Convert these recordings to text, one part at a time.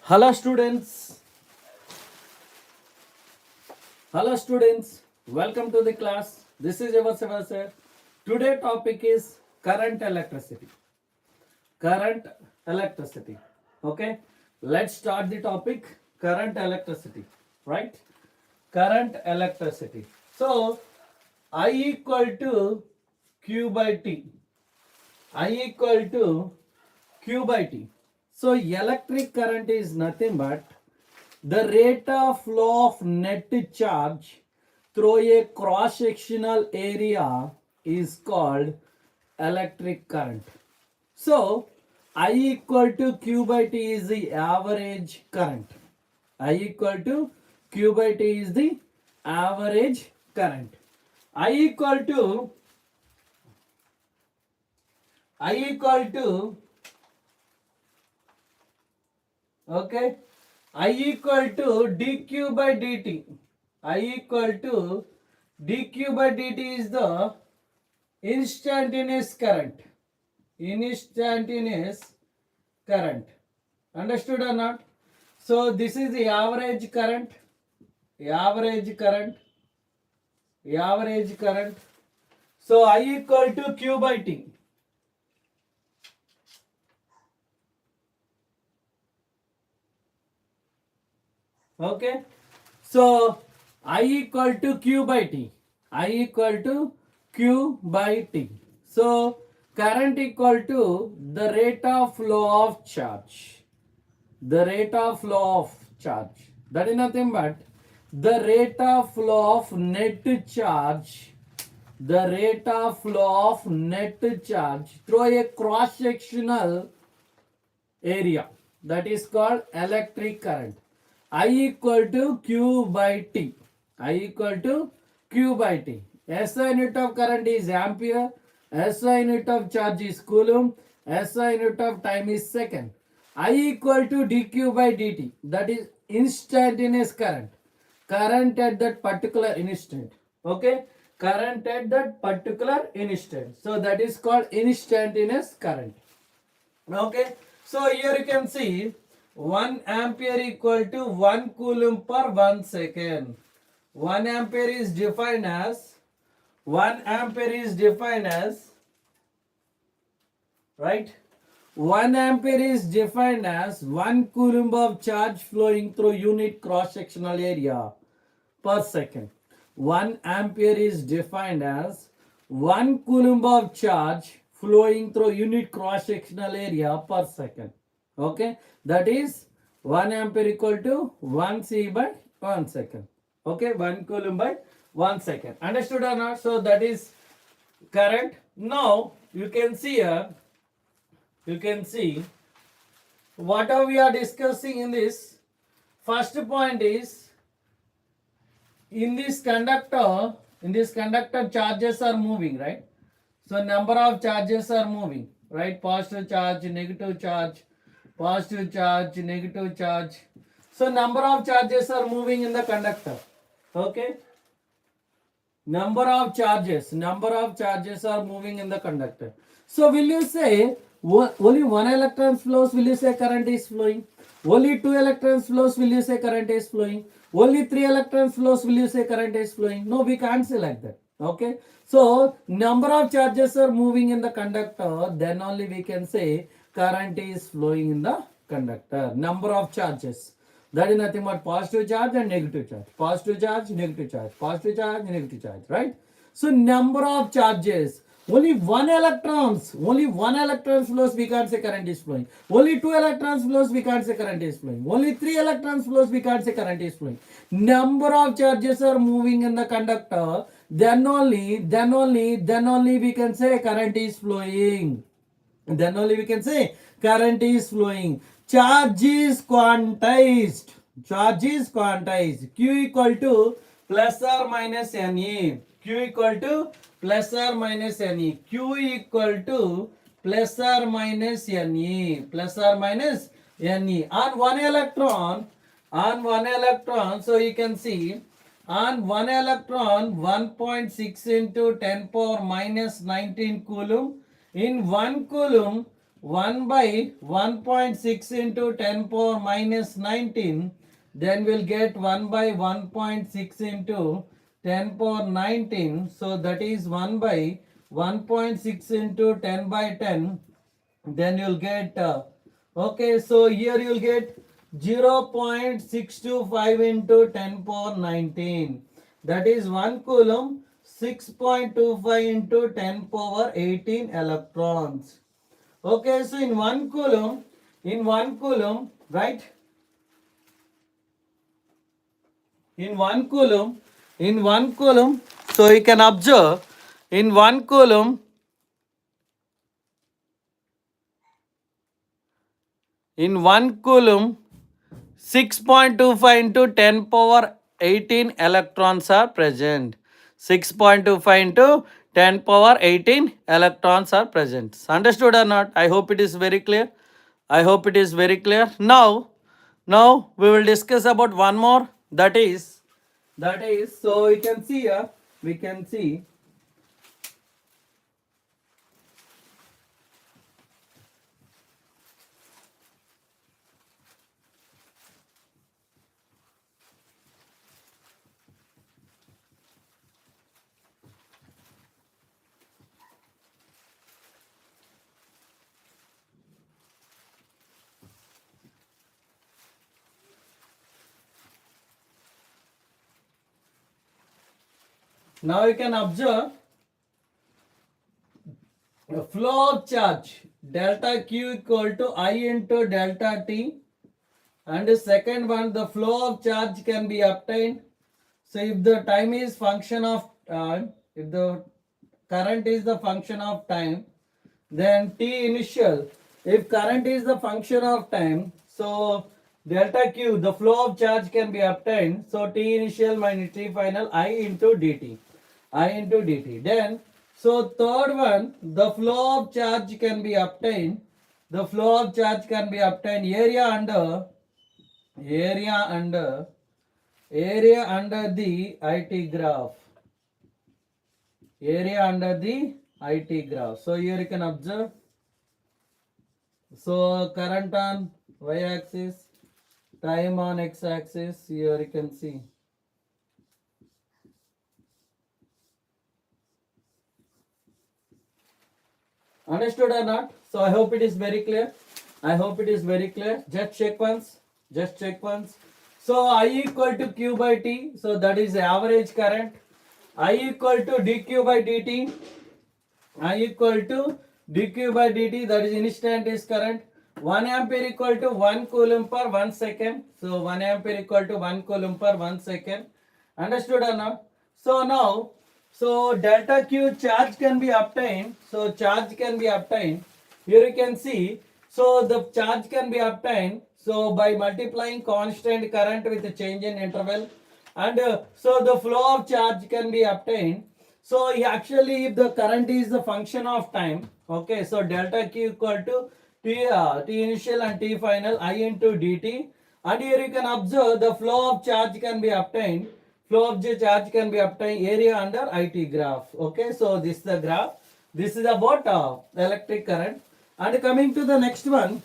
Hello students. Hello students. Welcome to the class. This is your sir. Today topic is current electricity. Current electricity. Okay. Let's start the topic current electricity. Right? Current electricity. So I equal to Q by T. I equal to Q by T. So electric current is nothing but the rate of flow of net charge through a cross-sectional area is called electric current. So I equal to Q by T is the average current. I equal to Q by T is the average current. I equal to okay, I equal to dq by dt. I equal to dq by dt is the instantaneous current. Instantaneous current. Understood or not? So this is the average current. Average current. Average current. So I equal to q by t. Okay. So I equal to q by t. I equal to q by t. So current equal to the rate of flow of charge. The rate of flow of charge. That is nothing but the rate of flow of net charge. The rate of flow of net charge through a cross-sectional area. That is called electric current. I equal to Q by T. I equal to Q by T. SI unit of current is ampere. SI unit of charge is coulomb. SI unit of time is second. I equal to dq by dt. That is instantaneous current. Current at that particular instant. Okay. Current at that particular instant. So that is called instantaneous current. Okay. So here you can see 1 ampere equal to 1 coulomb per 1 second. 1 ampere is defined as 1 ampere is defined as right. 1 ampere is defined as 1 coulomb of charge flowing through unit cross-sectional area per second. 1 ampere is defined as 1 coulomb of charge flowing through unit cross-sectional area per second. Okay, that is 1 ampere equal to 1 C by 1 second. Okay, 1 coulomb by 1 second. Understood or not? So that is current. Now you can see here, you can see what we are discussing in this. First point is in this conductor charges are moving, right? So number of charges are moving, right? Positive charge, negative charge, positive charge, negative charge. So number of charges are moving in the conductor. Okay. Number of charges are moving in the conductor. So will you say only 1 electron flows, will you say current is flowing? Only 2 electrons flows, will you say current is flowing? Only 3 electrons flows, will you say current is flowing? No, we can't say like that. Okay. So number of charges are moving in the conductor, then only we can say current is flowing in the conductor. Number of charges. That is nothing but positive charge and negative charge. Positive charge, negative charge. Positive charge, negative charge. Right? So number of charges. Only 1 electron flows, we can't say current is flowing. Only 2 electrons flows, we can't say current is flowing. Only 3 electrons flows, we can't say current is flowing. Number of charges are moving in the conductor, then only we can say current is flowing. Then only we can say current is flowing. Charge is quantized. Charge is quantized. Q equal to plus or minus Ne. Q equal to plus or minus Ne. Q equal to plus or minus Ne. Plus or minus Ne. On 1 electron, so you can see on 1 electron 1.6 into 10 power minus 19 coulomb. In 1 coulomb 1 by 1.6 into 10 power minus 19, then we'll get 1 by 1.6 into 10 power 19. So that is 1 by 1.6 into 10 by 10. Then you'll get, okay, so here you'll get 0.625 into 10 power 19. That is 1 coulomb, 6.25 into 10 power 18 electrons. Okay, so in 1 coulomb, right? In 1 coulomb, so you can observe in 1 coulomb, in 1 coulomb, 6.25 into 10 power 18 electrons are present. 6.25 into 10 power 18 electrons are present. Understood or not? I hope it is very clear. I hope it is very clear. Now we will discuss about one more. That is, so we can see here, we can see. Now you can observe the flow of charge delta Q equal to I into delta T, and the second one, the flow of charge can be obtained. So if the time is function of time, if the current is the function of time, then T initial, if current is the function of time, so delta Q, the flow of charge can be obtained. So T initial minus T final I into dt. Then, so third one, the flow of charge can be obtained. The flow of charge can be obtained area under the IT graph. Area under the IT graph. So here you can observe. So current on y axis, time on x axis. Here you can see. Understood or not? So I hope it is very clear. I hope it is very clear. Just check once. Just check once. So I equal to Q by T. So that is the average current. I equal to dq by dt. I equal to dq by dt, that is instantaneous current. 1 ampere equal to 1 coulomb per 1 second. So 1 ampere equal to 1 coulomb per 1 second. Understood or not? So now, so delta Q charge can be obtained. So charge can be obtained. Here you can see. So the charge can be obtained. So by multiplying constant current with a change in interval. And so the flow of charge can be obtained. So actually if the current is the function of time, okay, so delta Q equal to T initial and T final I into dt. And here you can observe the flow of charge can be obtained. Flow of charge can be obtained area under IT graph. Okay, so this is the graph. This is about electric current. And coming to the next one,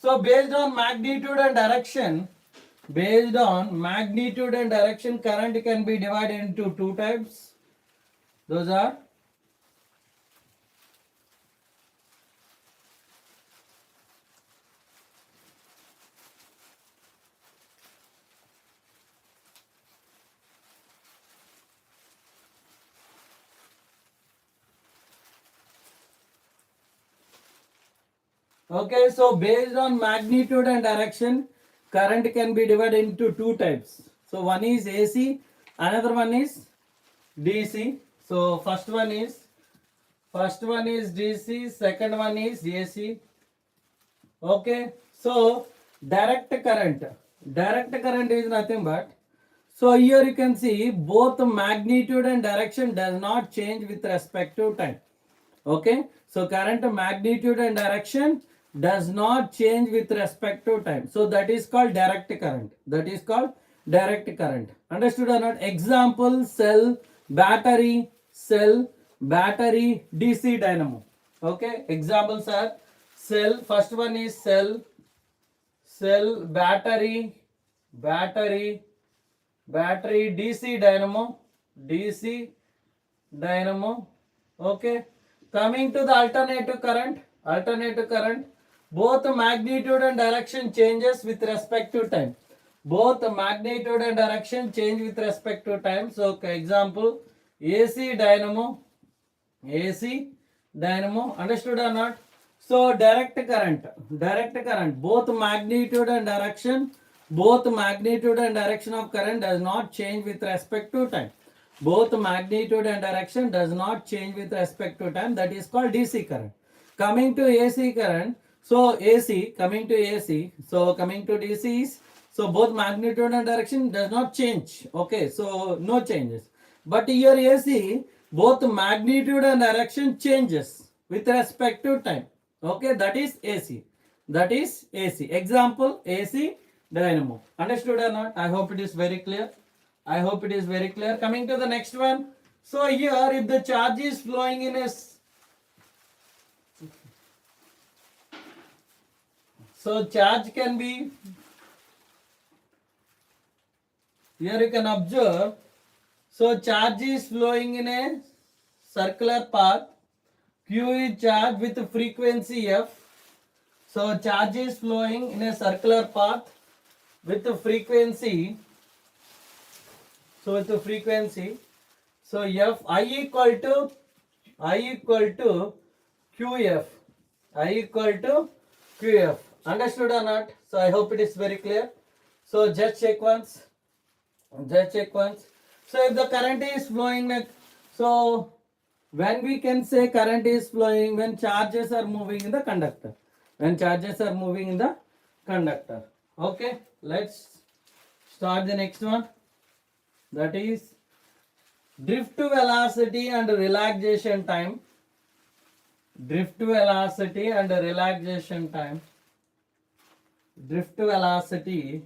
so based on magnitude and direction, current can be divided into two types. Those are okay, so based on magnitude and direction, current can be divided into two types. So one is AC, another one is DC. So first one is DC, second one is AC. Okay, so direct current is nothing but, so here you can see both magnitude and direction does not change with respect to time. Okay, so current magnitude and direction does not change with respect to time. So that is called direct current. Understood or not? Example, cell, battery, DC dynamo. Okay, examples are cell. First one is cell, battery, DC dynamo, DC dynamo. Okay, coming to the alternative current, both magnitude and direction changes with respect to time. Both magnitude and direction change with respect to time. So example, AC dynamo, understood or not? So direct current, both magnitude and direction of current does not change with respect to time. Both magnitude and direction does not change with respect to time. That is called DC current. Coming to AC current, so coming to DC is, so both magnitude and direction does not change. Okay, so no changes. But here AC, both magnitude and direction changes with respect to time. Okay, that is AC. Example, AC dynamo. Understood or not? I hope it is very clear. Coming to the next one. So here, if the charge is flowing in a, so charge can be, here you can observe, so charge is flowing in a circular path. Q is charge with frequency F. So charge is flowing in a circular path with the frequency. So F, I equal to QF. Understood or not? So I hope it is very clear. So just check once. So if the current is flowing, so when we can say current is flowing, when charges are moving in the conductor. Okay, let's start the next one. That is drift velocity and relaxation time. Drift velocity and relaxation time. Drift velocity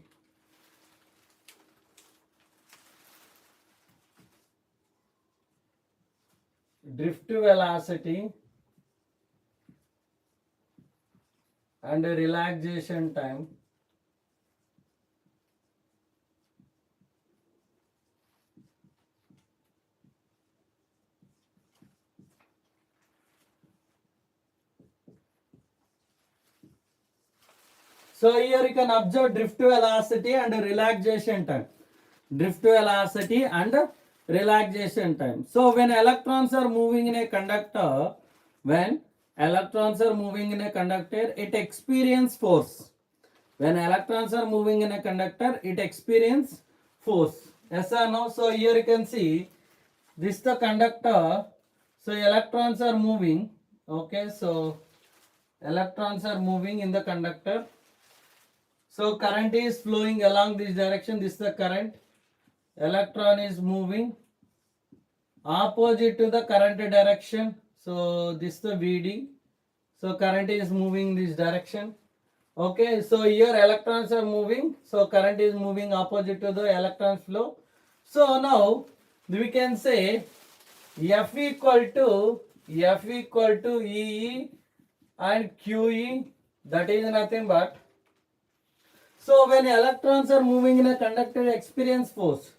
and relaxation time. So here you can observe drift velocity and relaxation time. So when electrons are moving in a conductor, it experience force. When electrons are moving in a conductor, it experience force. Yes or no? So here you can see this is the conductor. So electrons are moving. Okay, so electrons are moving in the conductor. So current is flowing along this direction. This is the current. Electron is moving opposite to the current direction. So this is the VD. So current is moving this direction. Okay, so here electrons are moving. So current is moving opposite to the electron flow. So now we can say F equal to EE and QE. That is nothing but, so when electrons are moving in a conductor, experience force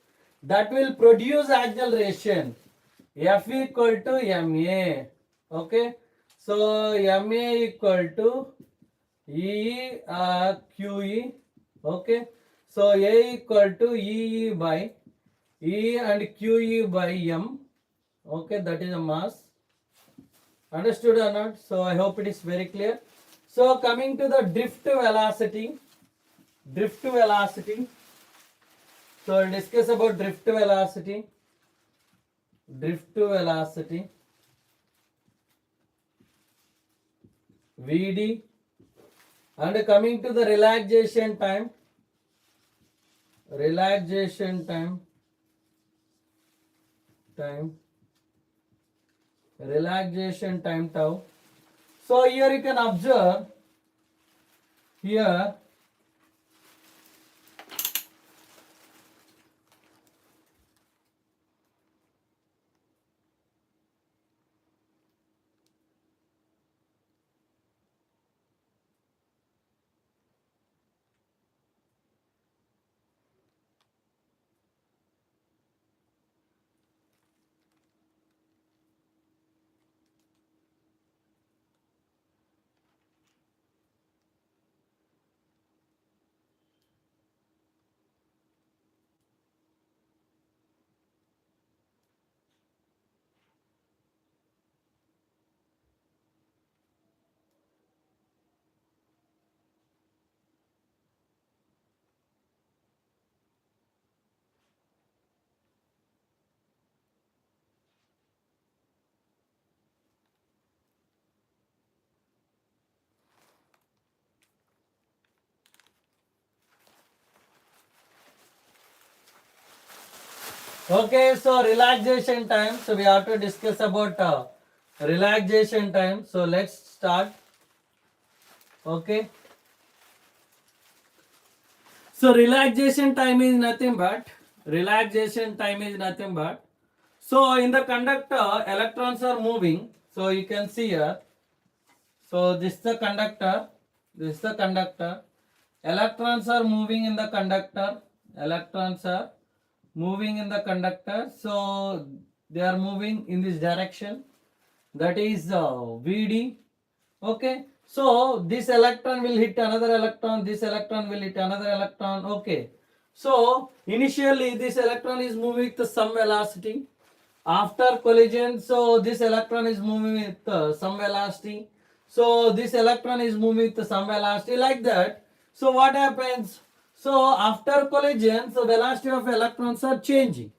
that will produce acceleration. F equal to ma. Okay, so ma equal to E QE. Okay, so A equal to EE by E and QE by M. Okay, that is a mass. Understood or not? So I hope it is very clear. So coming to the drift velocity. So we'll discuss about drift velocity. VD. And coming to the relaxation time. Relaxation time tau. So here you can observe here Okay, so relaxation time. So we have to discuss about relaxation time. So let's start. Okay. So relaxation time is nothing but so in the conductor electrons are moving. So you can see here. So this is the conductor. This is the conductor. Electrons are moving in the conductor. Electrons are moving in the conductor. So they are moving in this direction. That is Vd. Okay. So this electron will hit another electron. This electron will hit another electron. Okay. So initially this electron is moving with some velocity. After collision, so this electron is moving with some velocity. So this electron is moving with some velocity like that. So what happens? So after collision, so velocity of electrons are changing.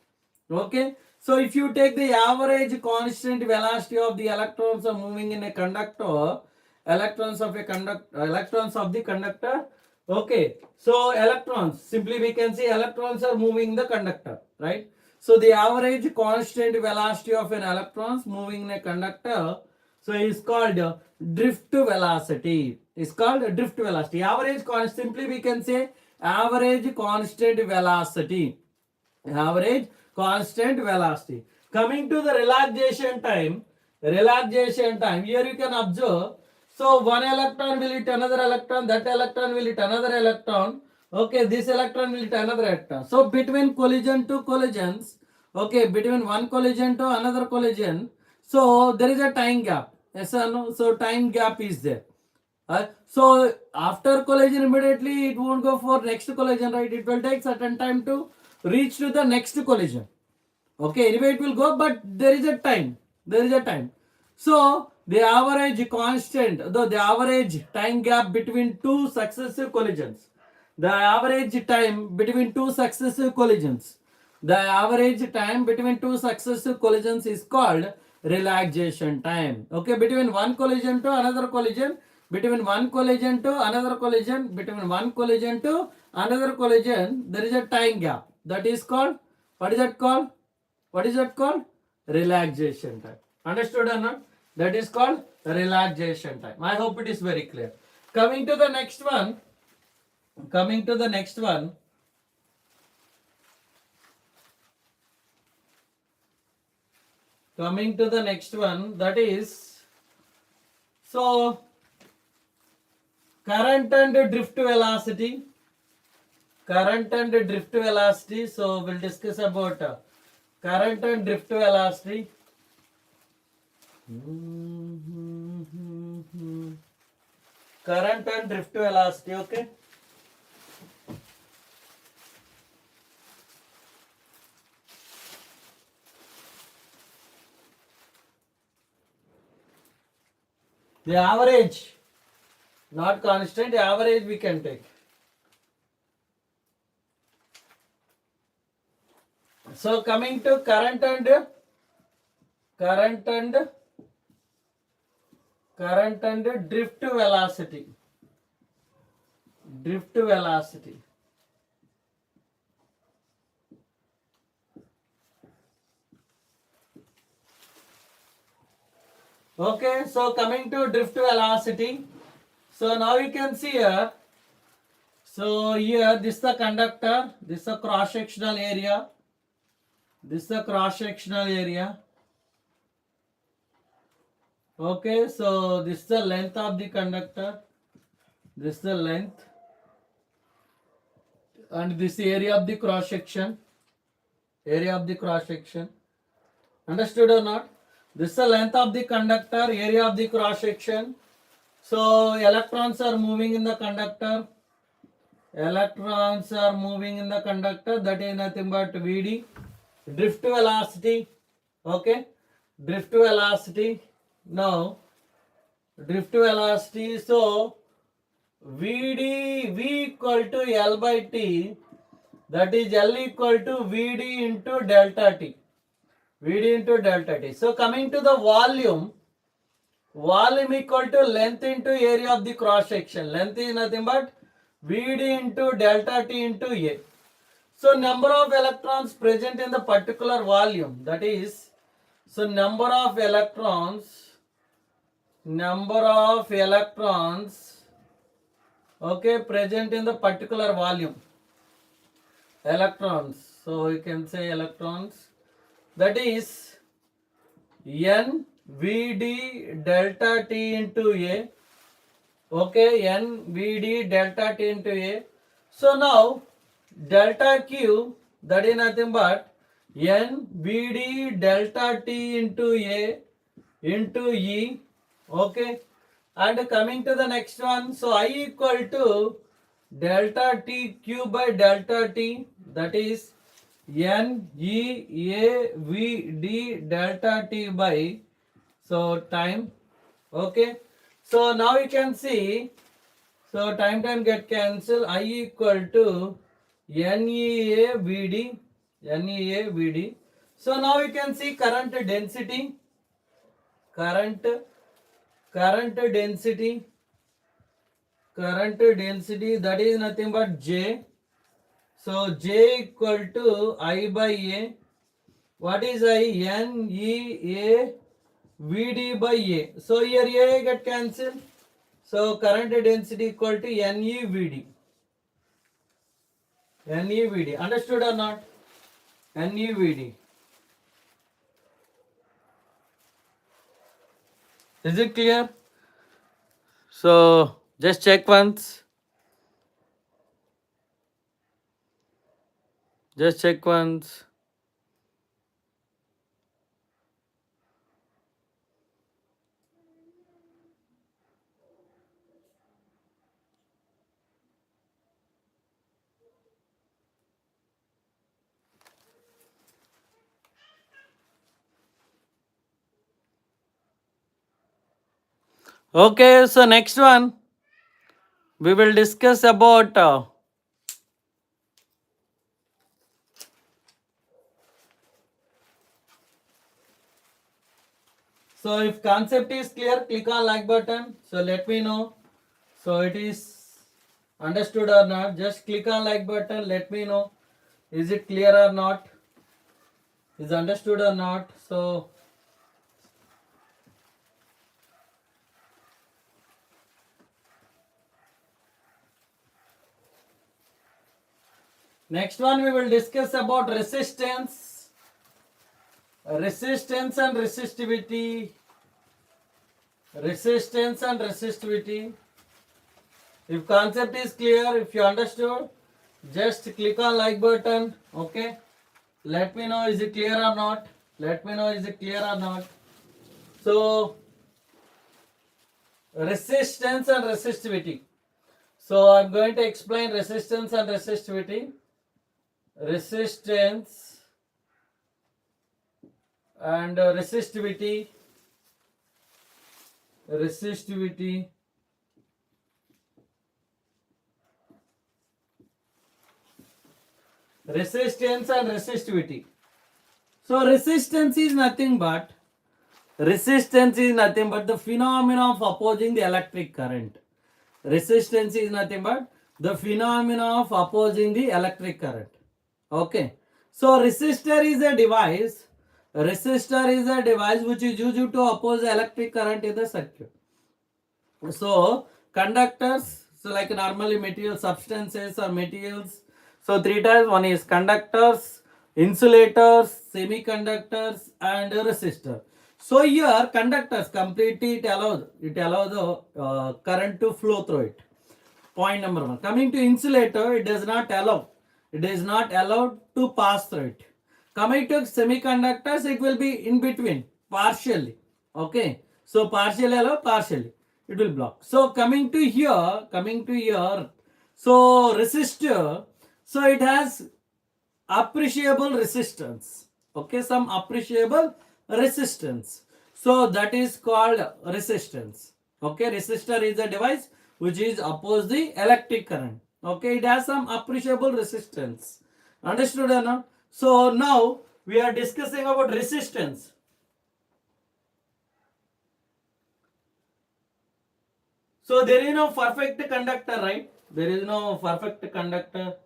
Okay. So if you take the average constant velocity of the electrons are moving in a conductor, electrons of the conductor. Okay. So electrons, simply we can say electrons are moving in the conductor, right? So the average constant velocity of an electrons moving in a conductor, so is called drift velocity. It's called drift velocity. Average constant, simply we can say average constant velocity. Average constant velocity. Coming to the relaxation time, here you can observe. So one electron will hit another electron, that electron will hit another electron. Okay, this electron will hit another electron. So between collision to collisions, okay, between one collision to another collision, so there is a time gap. Yes or no? So time gap is there. So after collision immediately it won't go for next collision, right? It will take certain time to reach to the next collision. Okay, anyway it will go, but there is a time. So the average constant, the average time gap between two successive collisions. The average time between two successive collisions. The average time between two successive collisions is called relaxation time. Okay, between one collision to another collision, between one collision to another collision, between one collision to another collision, there is a time gap. That is called, what is that called? What is that called? Relaxation time. Understood or not? That is called relaxation time. I hope it is very clear. Coming to the next one. Coming to the next one. Coming to the next one. That is, so current and drift velocity. Current and drift velocity. So we'll discuss about current and drift velocity. Current and drift velocity, okay. The average, not constant, average we can take. So coming to current and drift velocity. Drift velocity. Okay, so coming to drift velocity. So now you can see here. So here this is the conductor, this is the cross-sectional area. This is the cross-sectional area. Okay, so this is the length of the conductor. This is the length. And this area of the cross-section. Area of the cross-section. Understood or not? This is the length of the conductor, area of the cross-section. So electrons are moving in the conductor. Electrons are moving in the conductor. That is nothing but Vd. Drift velocity. Okay. Drift velocity. Now, drift velocity. So, Vd, V equal to L by T. That is L equal to Vd into delta T. Vd into delta T. So, coming to the volume. Volume equal to length into area of the cross section. Length is nothing but Vd into delta T into A. So number of electrons present in the particular volume, that is, so number of electrons, okay, present in the particular volume, electrons. So you can say electrons, that is n Vd delta T into A. Okay, n Vd delta T into A. So now delta Q, that is nothing but n Vd delta T into A into E. Okay, and coming to the next one, so I equal to delta T Q by delta T, that is n E A V D delta T by, so time. Okay, so now you can see, so time get cancel, I equal to NEA VD, NEA VD. So now you can see current density, current density, that is nothing but J. So J equal to I by A. What is I? NEA VD by A. So here A get cancelled. So current density equal to NEVD. NEVD. Understood or not? NEVD. Is it clear? So just check once. Just check once. Okay, so next one we will discuss about so if concept is clear, click on like button. So let me know. So it is understood or not. Just click on like button. Let me know. Is it clear or not? Is understood or not? So next one we will discuss about resistance and resistivity. Resistance and resistivity. If concept is clear, if you understood, just click on like button. Okay, let me know is it clear or not. Let me know is it clear or not. So resistance and resistivity. So I'm going to explain resistance and resistivity. Resistance and resistivity. Resistivity. Resistance and resistivity. So resistance is nothing but the phenomena of opposing the electric current. Resistance is nothing but the phenomena of opposing the electric current. Okay. So resistor is a device. Resistor is a device which is used to oppose the electric current in the circuit. So conductors, so like normally material substances or materials. So three types. One is conductors, insulators, semiconductors, and resistor. So here conductors completely it allows the current to flow through it. Point number one. Coming to insulator, it does not allow. It is not allowed to pass through it. Coming to semiconductors, it will be in between, partially. Okay. So partially allow, partially it will block. So coming to here, so resistor, so it has appreciable resistance. Okay, some appreciable resistance. So that is called resistance. Okay, resistor is a device which is oppose the electric current. Okay, it has some appreciable resistance. Understood or not? So now we are discussing about resistance. So there is no perfect conductor, right? There is no perfect conductor.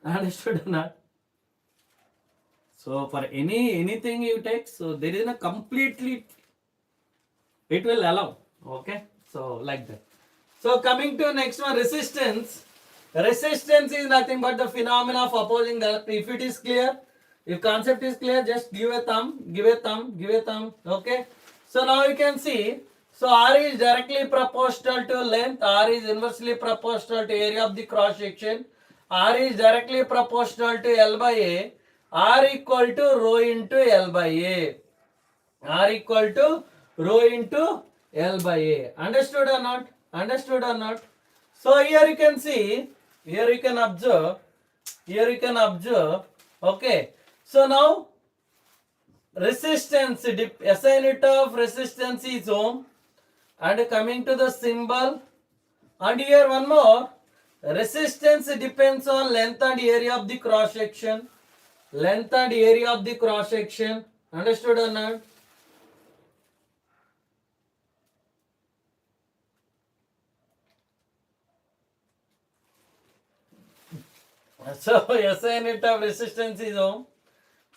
Understood or not? So for anything you take, so there is a completely, it will allow. Okay, so like that. So coming to next one, resistance. Resistance is nothing but the phenomena of opposing the. If it is clear, if concept is clear, just give a thumb, give a thumb, give a thumb. Okay. So now you can see. So R is directly proportional to length. R is inversely proportional to area of the cross section. R is directly proportional to L by A. R equal to rho into L by A. R equal to rho into L by A. Understood or not? Understood or not? So here you can see, here you can observe, okay. So now resistance, SI unit of resistance is ohm, and coming to the symbol, and here one more, resistance depends on length and area of the cross section. Length and area of the cross section. Understood or not? So SI unit of resistance is ohm.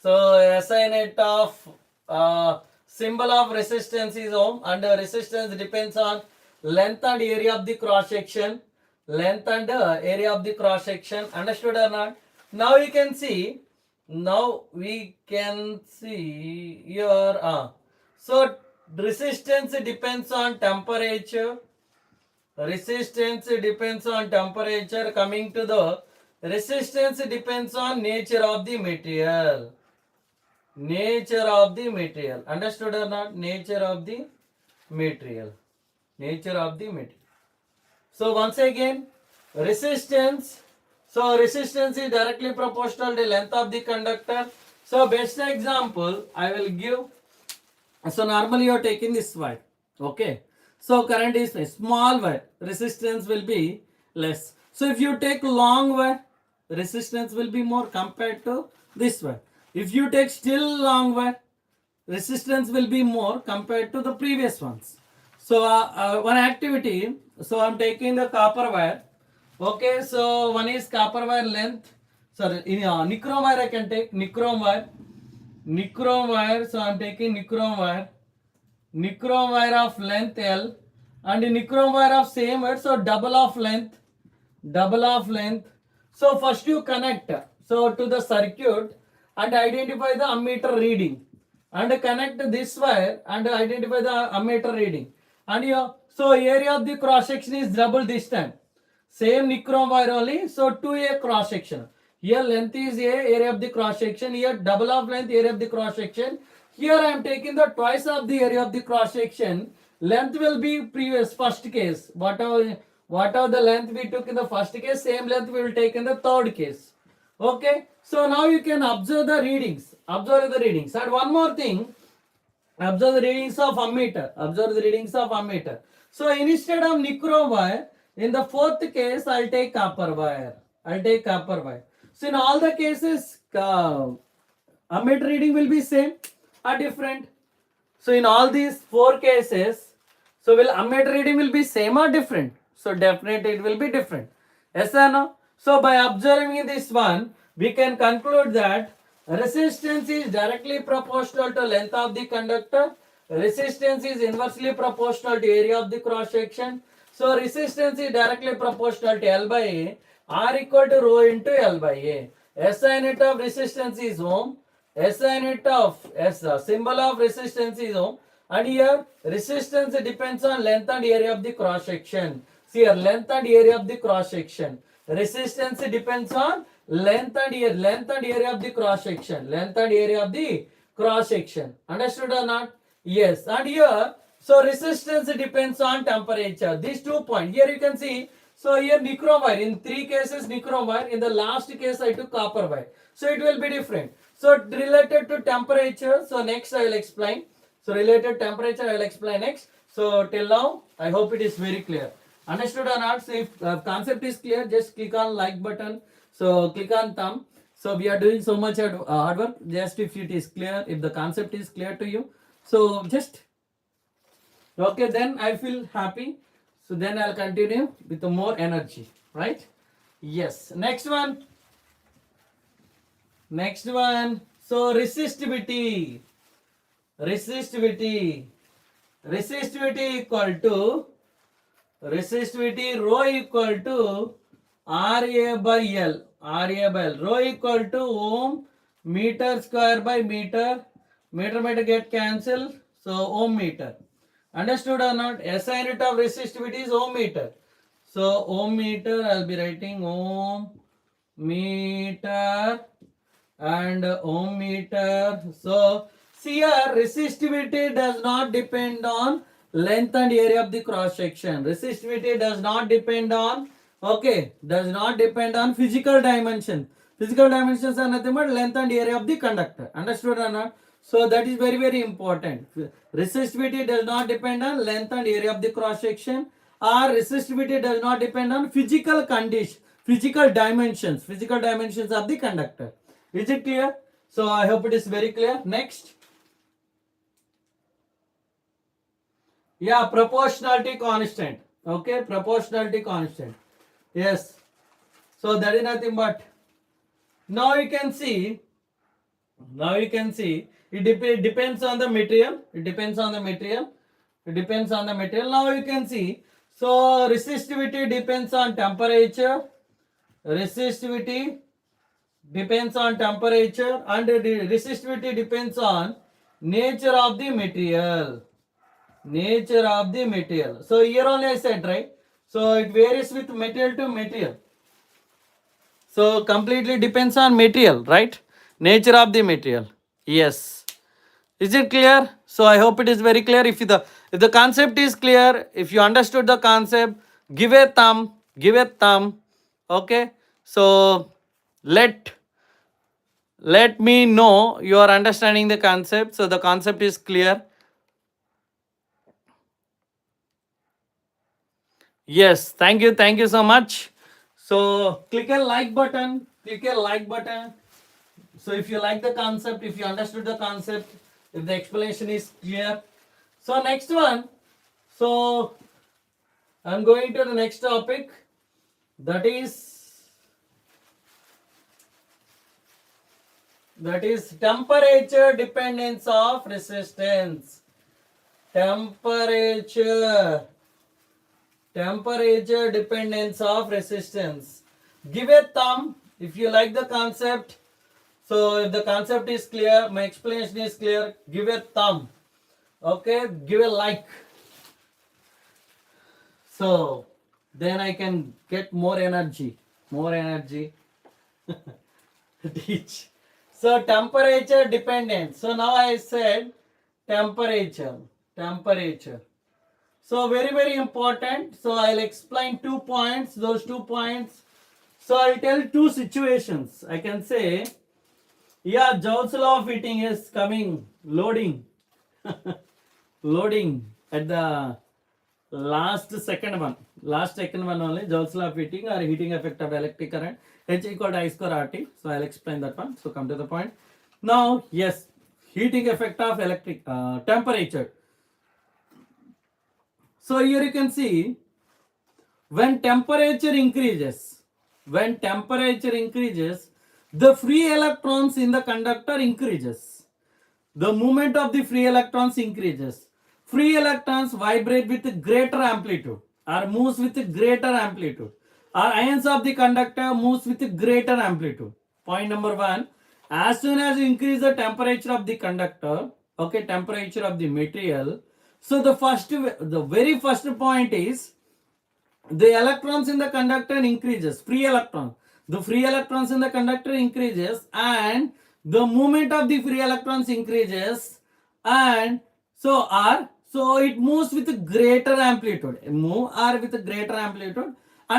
So SI unit of symbol of resistance is ohm, and resistance depends on length and area of the cross section. Length and area of the cross section. Understood or not? Now you can see. Now we can see here. So resistance depends on temperature. Resistance depends on temperature. Coming to the resistance depends on nature of the material. Nature of the material. Understood or not? Nature of the material. Nature of the material. So once again, resistance. So resistance is directly proportional to length of the conductor. So best example I will give. So normally you are taking this wire. Okay. So current is a small wire. Resistance will be less. So if you take long wire, resistance will be more compared to this wire. If you take still long wire, resistance will be more compared to the previous ones. So one activity. So I'm taking the copper wire. Okay. So one is copper wire length. Sorry, in nichrome wire I can take nichrome wire. Nichrome wire. So I'm taking nichrome wire. Nichrome wire of length L, and nichrome wire of same wire, so double of length. So first you connect so to the circuit and identify the ammeter reading, and connect this wire and identify the ammeter reading, and your so area of the cross section is double this time. Same nichrome wire only, so 2A cross section. Here length is A, area of the cross section. Here double of length, area of the cross section. Here I am taking the twice of the area of the cross section. Length will be previous first case. Whatever the length we took in the first case, same length we will take in the third case. Okay. So now you can observe the readings. Observe the readings. And one more thing. Observe the readings of ammeter. Observe the readings of ammeter. So instead of nichrome wire, in the fourth case, I'll take copper wire. So in all the cases, ammeter reading will be same or different. So in all these four cases, so will ammeter reading will be same or different? So definitely it will be different. Yes or no? So by observing this one, we can conclude that resistance is directly proportional to length of the conductor. Resistance is inversely proportional to area of the cross section. So resistance is directly proportional to L by A. R equal to rho into L by A. SI unit of resistance is ohm. SI unit of symbol of resistance is ohm. And here resistance depends on length and area of the cross section. See here, length and area of the cross section. Resistance depends on length and area of the cross section. Length and area of the cross section. Understood or not? Yes. And here, so resistance depends on temperature. These 2 points. Here you can see. So here nichrome wire. In 3 cases nichrome wire. In the last case I took copper wire. So it will be different. So related to temperature. So next I will explain. So related temperature I will explain next. So till now I hope it is very clear. Understood or not? So if concept is clear, just click on like button. So click on thumb. So we are doing so much hard work. Just if it is clear, if the concept is clear to you. So just okay, then I feel happy. So then I'll continue with more energy, right? Yes. Next one. Next one. So resistivity. Resistivity. Resistivity equal to rho equal to RA by L. RA by L. Rho equal to ohm meter square by meter. Meter get cancelled. So ohm meter. Understood or not? SI unit of resistivity is ohm meter. So ohm meter, I'll be writing ohm meter and ohm meter. So see here, resistivity does not depend on length and area of the cross section. Resistivity does not depend on, okay, does not depend on physical dimension. Physical dimensions are nothing but length and area of the conductor. Understood or not? So that is very very important. Resistivity does not depend on length and area of the cross section, or resistivity does not depend on physical condition, physical dimensions of the conductor. Is it clear? So I hope it is very clear. Next. Yeah, proportionality constant. Okay, proportionality constant. Yes. So that is nothing but, now you can see, it depends on the material. It depends on the material. It depends on the material. Now you can see. So resistivity depends on temperature. Resistivity depends on temperature, and the resistivity depends on nature of the material. Nature of the material. So here only I said, right? So it varies with material to material. So completely depends on material, right? Nature of the material. Yes. Is it clear? So I hope it is very clear. If the concept is clear, if you understood the concept, give a thumb. Give a thumb. Okay. So let me know you are understanding the concept. So the concept is clear. Yes, thank you so much. So click a like button. Click a like button. So if you like the concept, if you understood the concept, if the explanation is clear. So next one. So I'm going to the next topic. That is temperature dependence of resistance. Temperature dependence of resistance. Give a thumb if you like the concept. So if the concept is clear, my explanation is clear, give a thumb. Okay, give a like. So then I can get more energy. To teach. So temperature dependence. So now I said temperature. So very very important. So I'll explain 2 points. Those 2 points. So I'll tell 2 situations. I can say, yeah, Joule's law of heating is coming, loading at the last second one only. Joule's law of heating or heating effect of electric current, H equal to I square RT. So I'll explain that one. So come to the point. Now, yes, heating effect of electric temperature. So here you can see, when temperature increases, the free electrons in the conductor increases. The movement of the free electrons increases. Free electrons vibrate with greater amplitude or moves with greater amplitude. Or ions of the conductor moves with greater amplitude. Point number 1. As soon as you increase the temperature of the conductor, okay, temperature of the material. So the very first point is, the electrons in the conductor increases, the free electrons in the conductor increases, and the movement of the free electrons increases, and so it moves with greater amplitude, and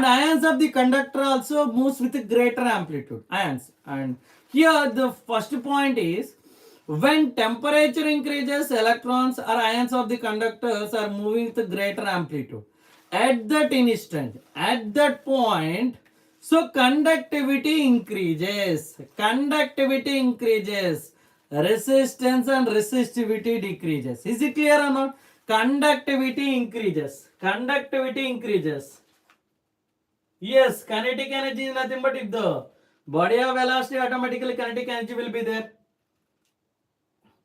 ions of the conductor also moves with greater amplitude, ions. And here the first point is, when temperature increases, electrons or ions of the conductors are moving with greater amplitude. At that instant, at that point, so conductivity increases, resistance and resistivity decreases. Is it clear or not? Conductivity increases. Yes, kinetic energy is nothing but if the Body of velocity, automatically kinetic energy will be there.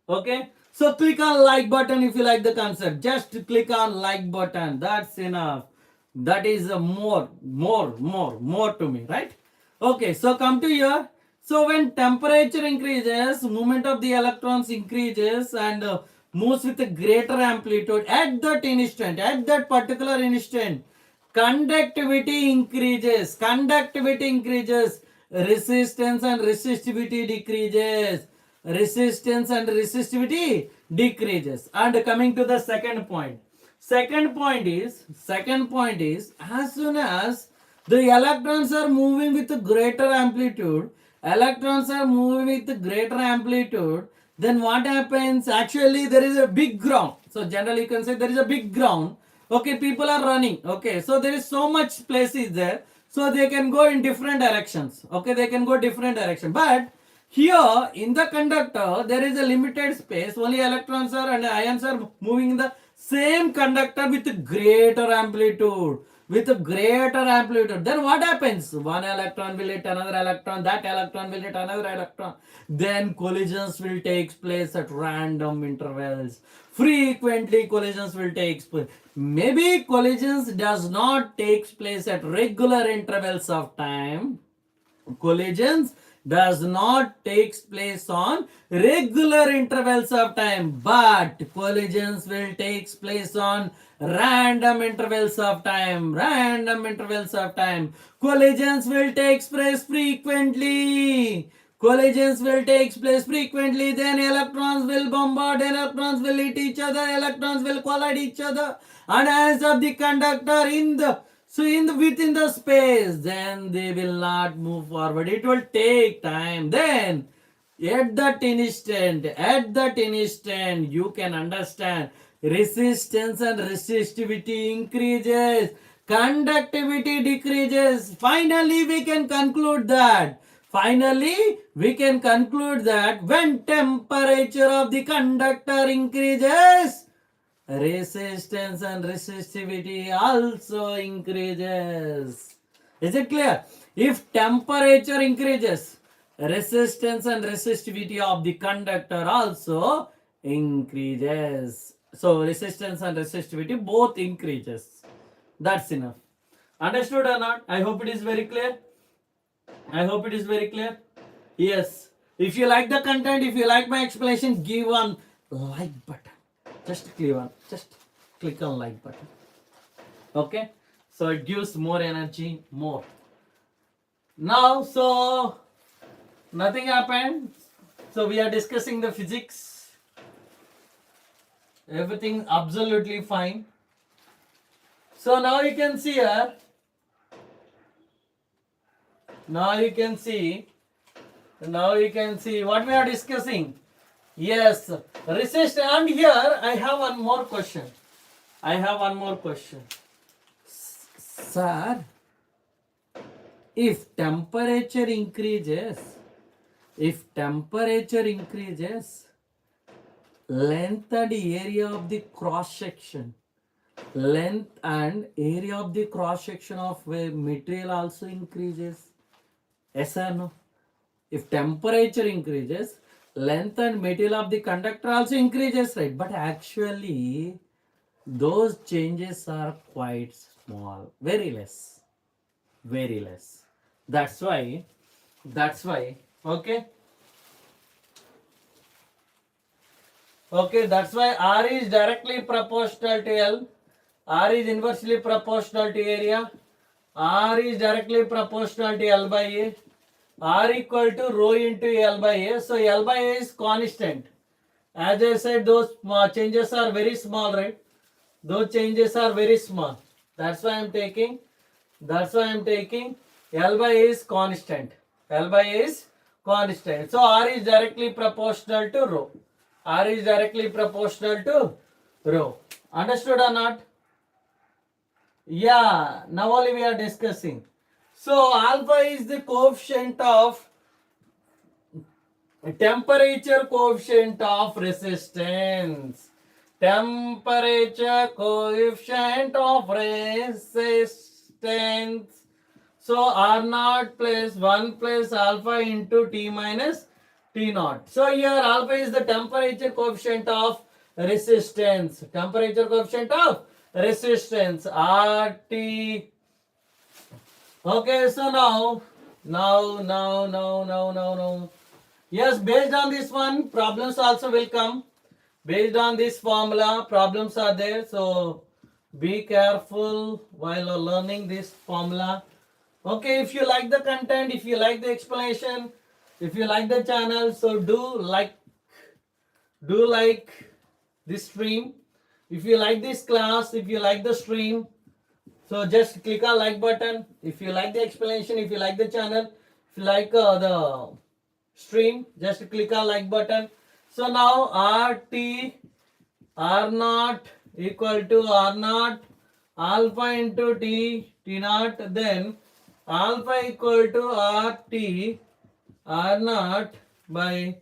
Okay, so click on like button if you like the concept. Just click on like button, that's enough. That is more to me, right? Okay, so come to here. So when temperature increases, movement of the electrons increases and moves with a greater amplitude. At that instant, at that particular instant, conductivity increases, resistance and resistivity decreases, and coming to the second point. Second point is as soon as the electrons are moving with greater amplitude, then what happens? Actually, there is a big ground. So generally you can say there is a big ground. Okay, people are running. Okay, so there is so much place is there. So they can go in different directions. Okay, they can go different direction. But here in the conductor, there is a limited space. Only electrons are and ions are moving in the same conductor with greater amplitude. Then what happens? One electron will hit another electron, that electron will hit another electron. Then collisions will take place at random intervals. Frequently collisions will take place. Maybe collisions does not take place at regular intervals of time. Collisions does not takes place on regular intervals of time, but collisions will takes place on random intervals of time. Collisions will take place frequently. Then electrons will bombard, electrons will hit each other, electrons will collide each other, and as of the conductor within the space, then they will not move forward. It will take time. Then at that instant, you can understand resistance and resistivity increases, conductivity decreases. Finally, we can conclude that when temperature of the conductor increases, resistance and resistivity also increases. Is it clear? If temperature increases, resistance and resistivity of the conductor also increases. So resistance and resistivity both increases. That's enough. Understood or not? I hope it is very clear. Yes. If you like the content, if you like my explanation, give one like button. Just click on like button. Okay, so it gives more energy, more. Now, so nothing happened. So we are discussing the physics. Everything absolutely fine. So now you can see here. Now you can see what we are discussing. Yes, resist. And here I have one more question. Sir, if temperature increases, length and area of the cross section of a material also increases. Yes or no? If temperature increases, length and material of the conductor also increases, right? But actually those changes are quite small, very less. That's why okay, that's why R is directly proportional to L. R is inversely proportional to area. R is directly proportional to L by A. R equal to rho into L by A. So L by A is constant. As I said, those changes are very small, right? Those changes are very small. That's why I'm taking L by A is constant. So R is directly proportional to rho. Understood or not? Yeah, now only we are discussing. So alpha is the coefficient of temperature coefficient of resistance. So R naught plus 1 plus alpha into T minus T naught. So here alpha is the temperature coefficient of resistance. Temperature coefficient of resistance RT. Okay, so now. Yes, based on this one, problems also will come. Based on this formula, problems are there. So be careful while learning this formula. Okay, if you like the content, if you like the explanation, if you like the channel, so do like this stream. If you like this class, if you like the stream, so just click on like button. If you like the explanation, if you like the channel, if you like the stream, just click on like button. So now RT R naught equal to R naught alpha into T naught, then alpha equal to RT R naught by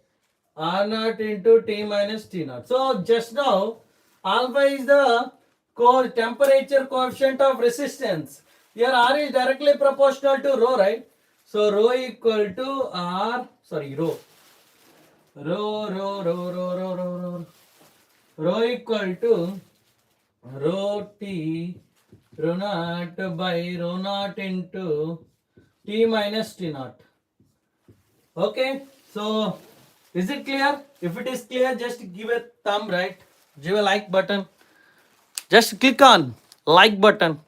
R naught into T minus T naught. So just now alpha is the temperature coefficient of resistance. Here R is directly proportional to rho, right? So rho equal to R, sorry, rho equal to rho T rho naught by rho naught into T minus T naught. Okay, so is it clear? If it is clear, just give a thumb, right? Give a like button. Just click on like button.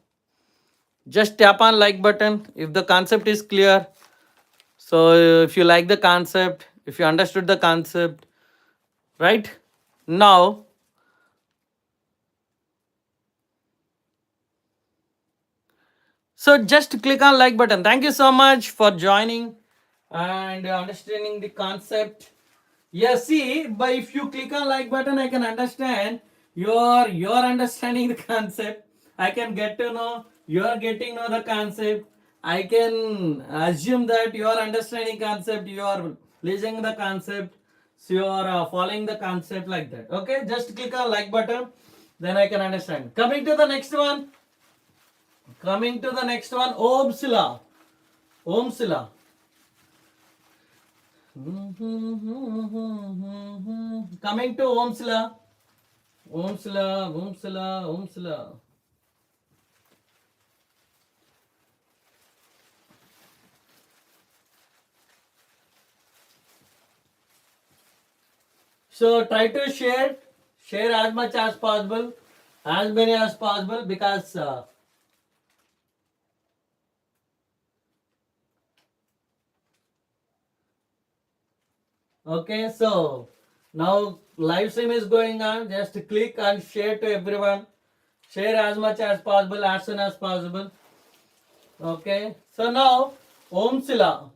Just tap on like button if the concept is clear. So if you like the concept, if you understood the concept, right? Now, so just click on like button. Thank you so much for joining and understanding the concept. Yeah, see, but if you click on like button, I can understand you're understanding the concept. I can get to know you're getting know the concept. I can assume that you are understanding concept, you are listening the concept, so you are following the concept like that. Okay, just click on like button, then I can understand. Coming to the next one. Ohm's law. Ohm's law. Coming to Ohm's law. Ohm's law, Ohm's law, Ohm's law. So try to share as much as possible, as many as possible, because okay, so now live stream is going on. Just click and share to everyone. Share as much as possible, as soon as possible. Okay, so now Ohm's law.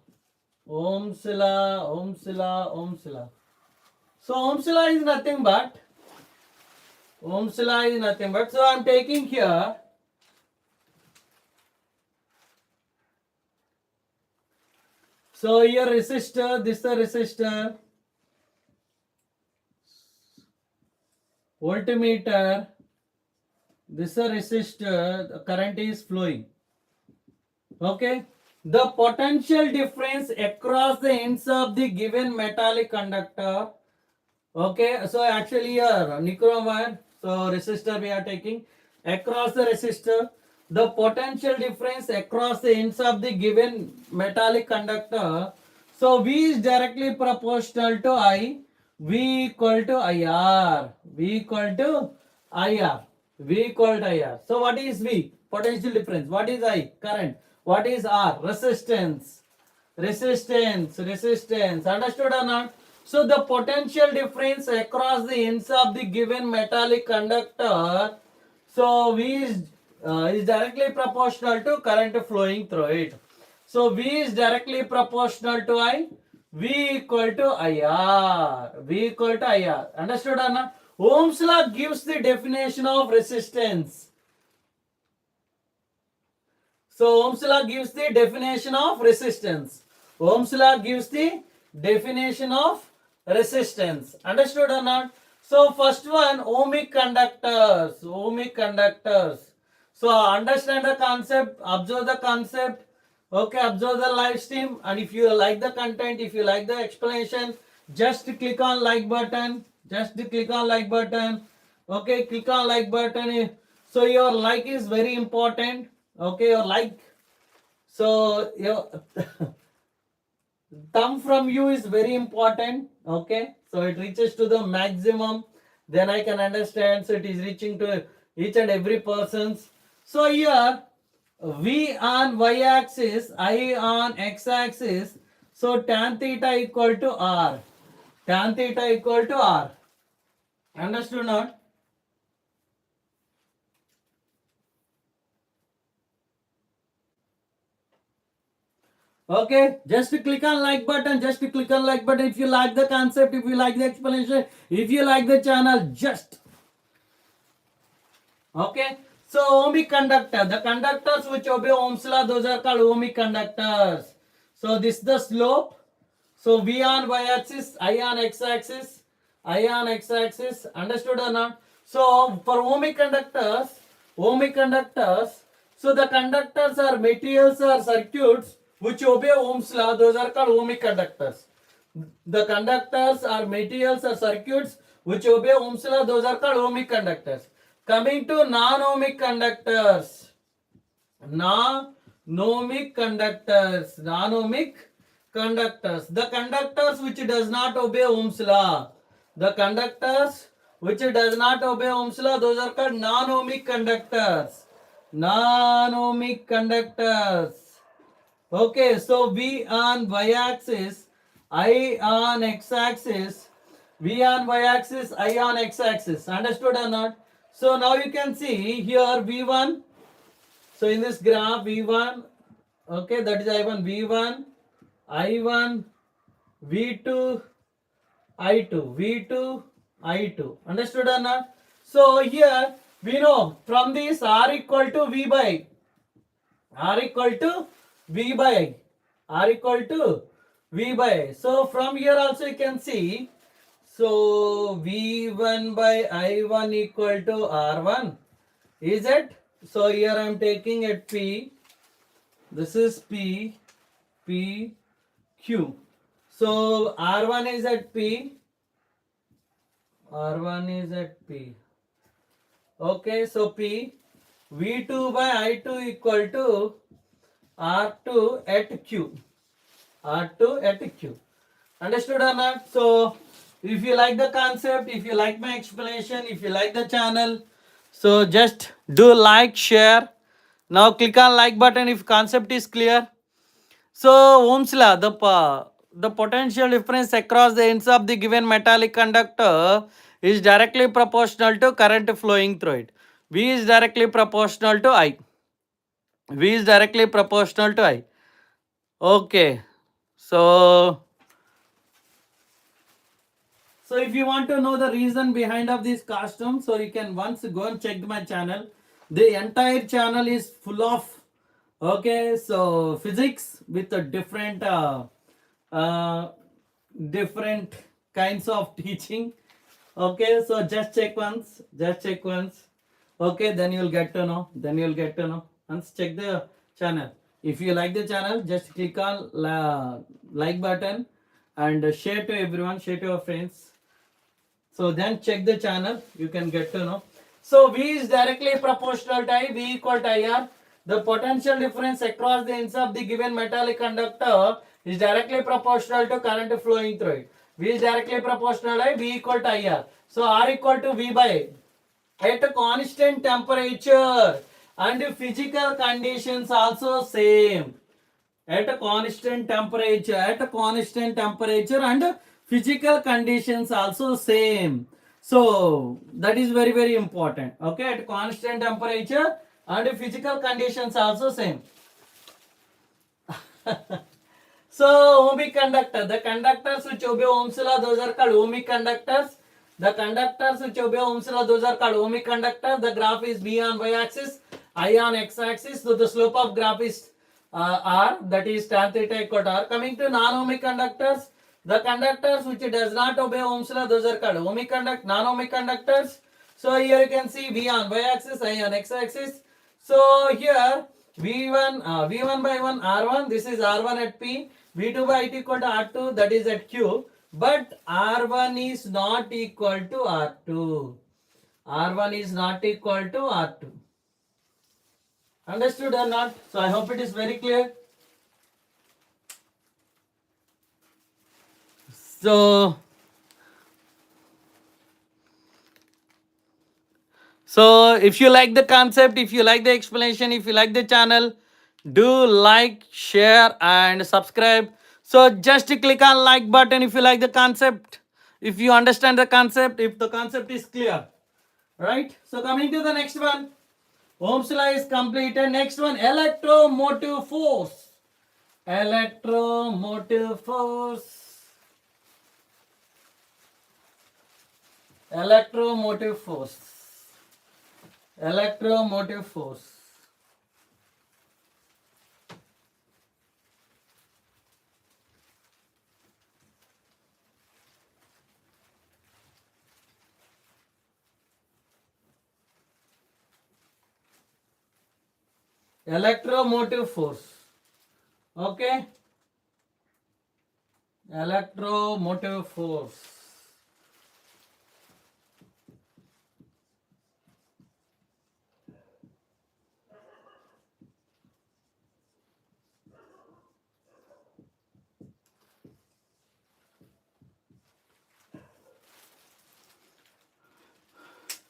Ohm's law, Ohm's law, Ohm's law. So Ohm's law is nothing but so I'm taking here so here resistor, this is a resistor, voltmeter, this is a resistor, the current is flowing. Okay, the potential difference across the ends of the given metallic conductor. Okay, so actually here nichrome wire, so resistor we are taking across the resistor, the potential difference across the ends of the given metallic conductor. So V is directly proportional to I. V equal to IR. V equal to IR. V equal to IR. So what is V? Potential difference. What is I? Current. What is R? Resistance. Resistance. Understood or not? So the potential difference across the ends of the given metallic conductor, so V is directly proportional to current flowing through it. So V is directly proportional to I. V equal to IR. V equal to IR. Understood or not? Ohm's law gives the definition of resistance. So Ohm's law gives the definition of resistance. Ohm's law gives the definition of resistance. Understood or not? So first one, ohmic conductors. Ohmic conductors. So understand the concept, observe the concept. Okay, observe the live stream, and if you like the content, if you like the explanation, just click on like button. Just click on like button. Okay, click on like button. So your like is very important. Okay, your like. So your thumb from you is very important. Okay, so it reaches to the maximum, then I can understand. So it is reaching to each and every person's. So here v on y-axis, I on x-axis. So tan theta equal to r. Tan theta equal to r. Understood not? Okay, just click on like button. Just click on like button if you like the concept, if you like the explanation, if you like the channel. Just okay. So ohmic conductor, the conductors which obey Ohm's law, those are called ohmic conductors. So this is the slope. So V on y-axis, I on x-axis, I on x-axis. Understood or not? So for ohmic conductors, so the conductors are materials or circuits which obey Ohm's law. Those are called ohmic conductors. The conductors are materials or circuits which obey Ohm's law. Those are called ohmic conductors. Coming to non-ohmic conductors. Non-ohmic conductors. Non-ohmic conductors. The conductors which does not obey Ohm's law. The conductors which does not obey Ohm's law. Those are called non-ohmic conductors. Non-ohmic conductors. Okay, so V on y-axis, I on x-axis, V on y-axis, I on x-axis. Understood or not? So now you can see here V1. So in this graph V1, okay, that is I1, V1, I1, V2, I2, V2, I2. Understood or not? So here we know from this R equal to V by R equal to V by R equal to V by. So from here also you can see. So V1 by I1 equal to R1. Is it? So here I am taking at P. This is P, P, Q. So R1 is at P. R1 is at P. Okay, so P. V2 by I2 equal to R2 at Q. R2 at Q. Understood or not? So if you like the concept, if you like my explanation, if you like the channel, so just do like, share. Now click on like button if concept is clear. So Ohm's law, the potential difference across the ends of the given metallic conductor is directly proportional to current flowing through it. V is directly proportional to I. V is directly proportional to I. Okay. So if you want to know the reason behind of this costume, so you can once go and check my channel. The entire channel is full of okay, so physics with a uh, different kinds of teaching. Okay, so just check once, okay, then you'll get to know, once check the channel. If you like the channel, just click on like button and share to everyone, share to your friends. So then check the channel, you can get to know. So V is directly proportional to I, V equal to IR. The potential difference across the ends of the given metallic conductor is directly proportional to current flowing through it. V is directly proportional to I, V equal to IR. So R equal to V by at a constant temperature and physical conditions also same. At a constant temperature, and physical conditions also same. So that is very very important. Okay, at constant temperature and physical conditions also same. So ohmic conductor, the conductors which obey Ohm's law, those are called ohmic conductors. The conductors which obey Ohm's law, those are called ohmic conductors. The graph is V on y-axis, I on x-axis. So the slope of graph is R, that is tan theta equal to R. Coming to non-ohmic conductors, the conductors which does not obey Ohm's law, those are called non-ohmic conductors. So here you can see V on y-axis, I on x-axis. So here V1 by 1 R1, this is R1 at P, V2 by IT equal to R2, that is at Q, but R1 is not equal to R2. R1 is not equal to R2. Understood or not? So I hope it is very clear. So if you like the concept, if you like the explanation, if you like the channel, do like, share and subscribe. So just click on like button if you like the concept, if you understand the concept, if the concept is clear. Right? So coming to the next one. Ohm's law is completed. Next one, electromotive force. Electromotive force. Electromotive force. Electromotive force. Electromotive force. Okay. Electromotive force.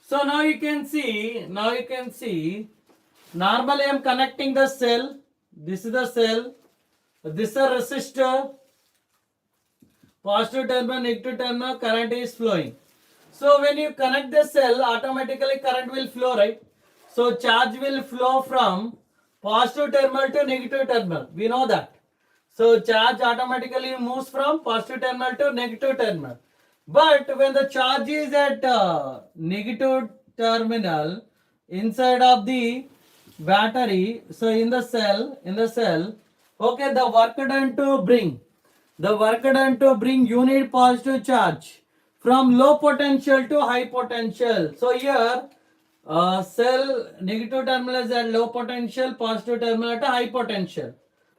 So now you can see, normally I am connecting the cell. This is the cell. This is a resistor. Positive terminal, negative terminal, current is flowing. So when you connect the cell, automatically current will flow, right? So charge will flow from positive terminal to negative terminal. We know that. So charge automatically moves from positive terminal to negative terminal. But when the charge is at negative terminal inside of the battery, so in the cell, okay, the work done to bring unit positive charge from low potential to high potential. So here cell negative terminal is at low potential, positive terminal at high potential.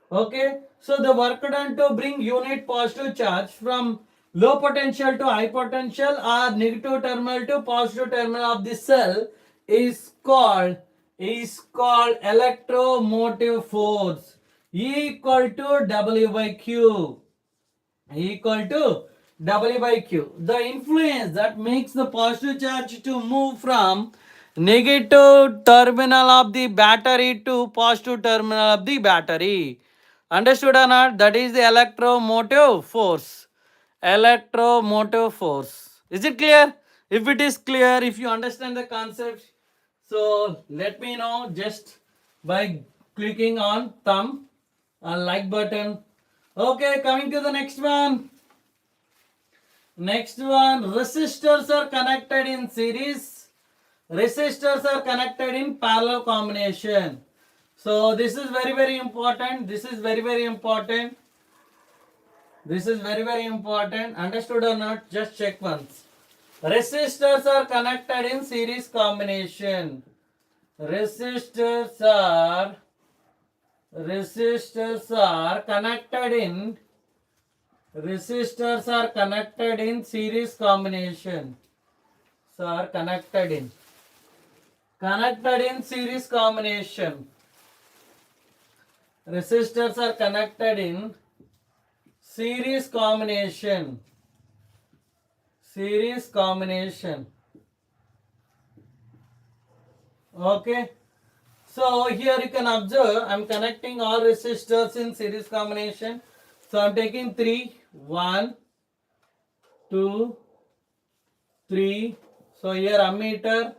Okay, so the work done to bring unit positive charge from low potential to high potential or negative terminal to positive terminal of the cell is called electromotive force, E equal to W by Q. Equal to W by Q. The influence that makes the positive charge to move from negative terminal of the battery to positive terminal of the battery. Understood or not? That is the electromotive force. Electromotive force. Is it clear? If it is clear, if you understand the concept, so let me know just by clicking on thumb and like button. Okay, coming to the next one. Next one, resistors are connected in series. Resistors are connected in parallel combination. So this is very, very important. This is very, very important. This is very, very important. Understood or not? Just check once. Resistors are connected in series combination. Resistors are connected in series combination. So are connected in series combination. Resistors are connected in series combination. Okay. So here you can observe I am connecting all resistors in series combination. So I am taking 3, 1, 2, 3. So here ammeter.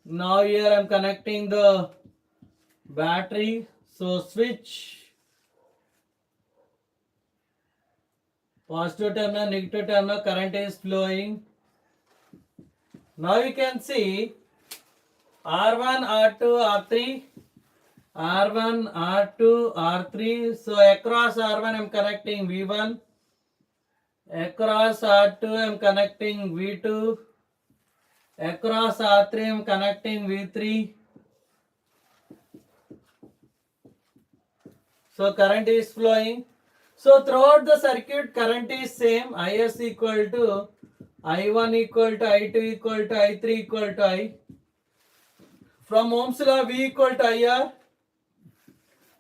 Now here I am connecting the battery. So switch. Positive terminal, negative terminal, current is flowing. Now you can see R1, R2, R3. R1, R2, R3. So across R1 I am connecting V1. Across R2 I am connecting V2. Across R3 I am connecting V3. So current is flowing. So throughout the circuit, current is same. Is equal to I1 equal to I2 equal to I3 equal to I. From Ohm's law, V equal to IR.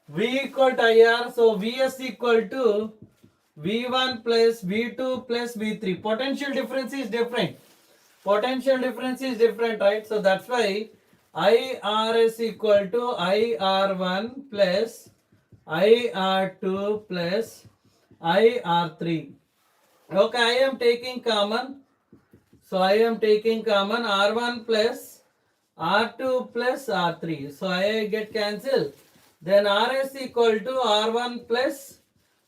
V equal to IR. So Vs equal to V1 plus V2 plus V3. Potential difference is different. Potential difference is different, right? So that's why IRs equal to IR1 plus IR2 plus IR3. Okay, I am taking common. So I am taking common R1 plus R2 plus R3. So I get cancelled. Then RS equal to R1 plus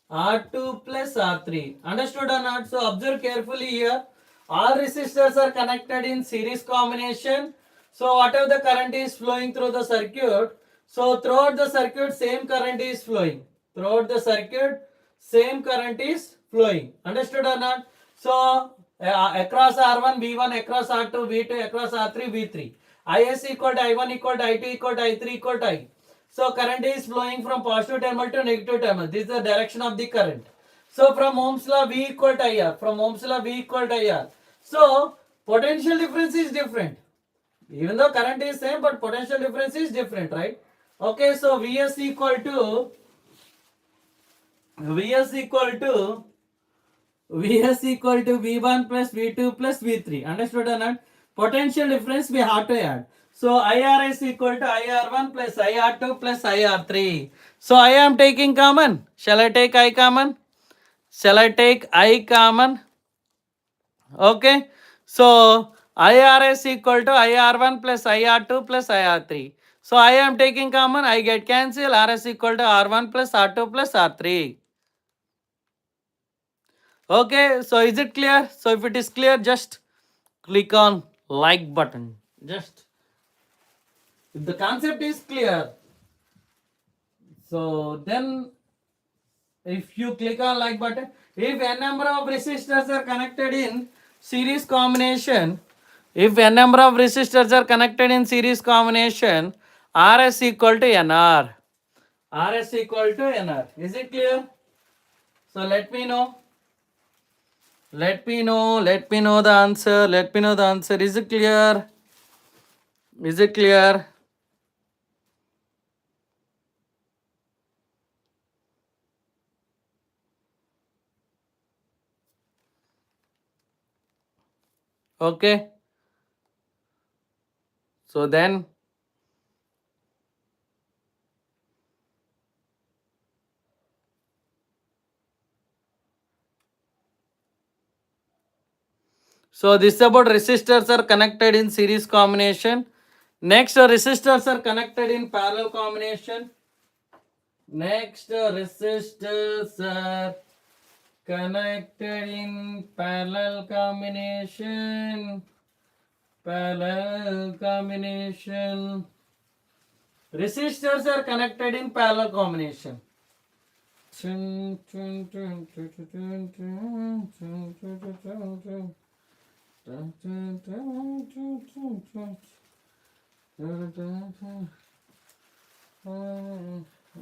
R2 plus R3. Understood or not? So observe carefully here. All resistors are connected in series combination. So whatever the current is flowing through the circuit, so throughout the circuit same current is flowing. Throughout the circuit same current is flowing. Understood or not? So across R1 V1, across R2 V2, across R3 V3. Is equal to I1 equal to I2 equal to I3 equal to I. So current is flowing from positive terminal to negative terminal. This is the direction of the current. So from Ohm's law V equal to IR. From Ohm's law V equal to IR. So potential difference is different. Even though current is same, but potential difference is different, right? Okay, so Vs equal to V1 plus V2 plus V3. Understood or not? Potential difference we have to add. So IR is equal to IR1 plus IR2 plus IR3. So I am taking common. Shall I take I common? Shall I take I common? Okay. So IR is equal to IR1 plus IR2 plus IR3. So I am taking common. I get cancel. R is equal to R1 plus R2 plus R3. Okay, so is it clear? So if it is clear, just click on like button. Just if the concept is clear, so then if you click on like button, if n number of resistors are connected in series combination, if n number of resistors are connected in series combination, Rs equal to Nr. Rs equal to Nr. Is it clear? So let me know. Let me know the answer. Let me know the answer. Is it clear? Is it clear? Okay. So then, so this is about resistors are connected in series combination. Next, resistors are connected in parallel combination. Next, resistors are connected in parallel combination. Parallel combination. Resistors are connected in parallel combination.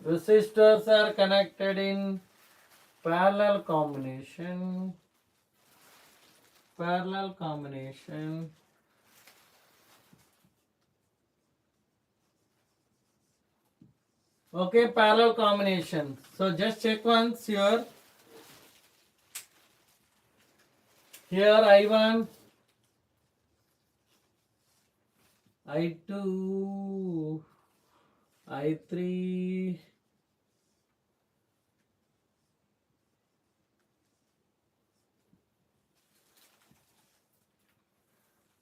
Resistors are connected in parallel combination. Parallel combination. Okay, parallel combination. So just check once here. Here I1, I2, I3.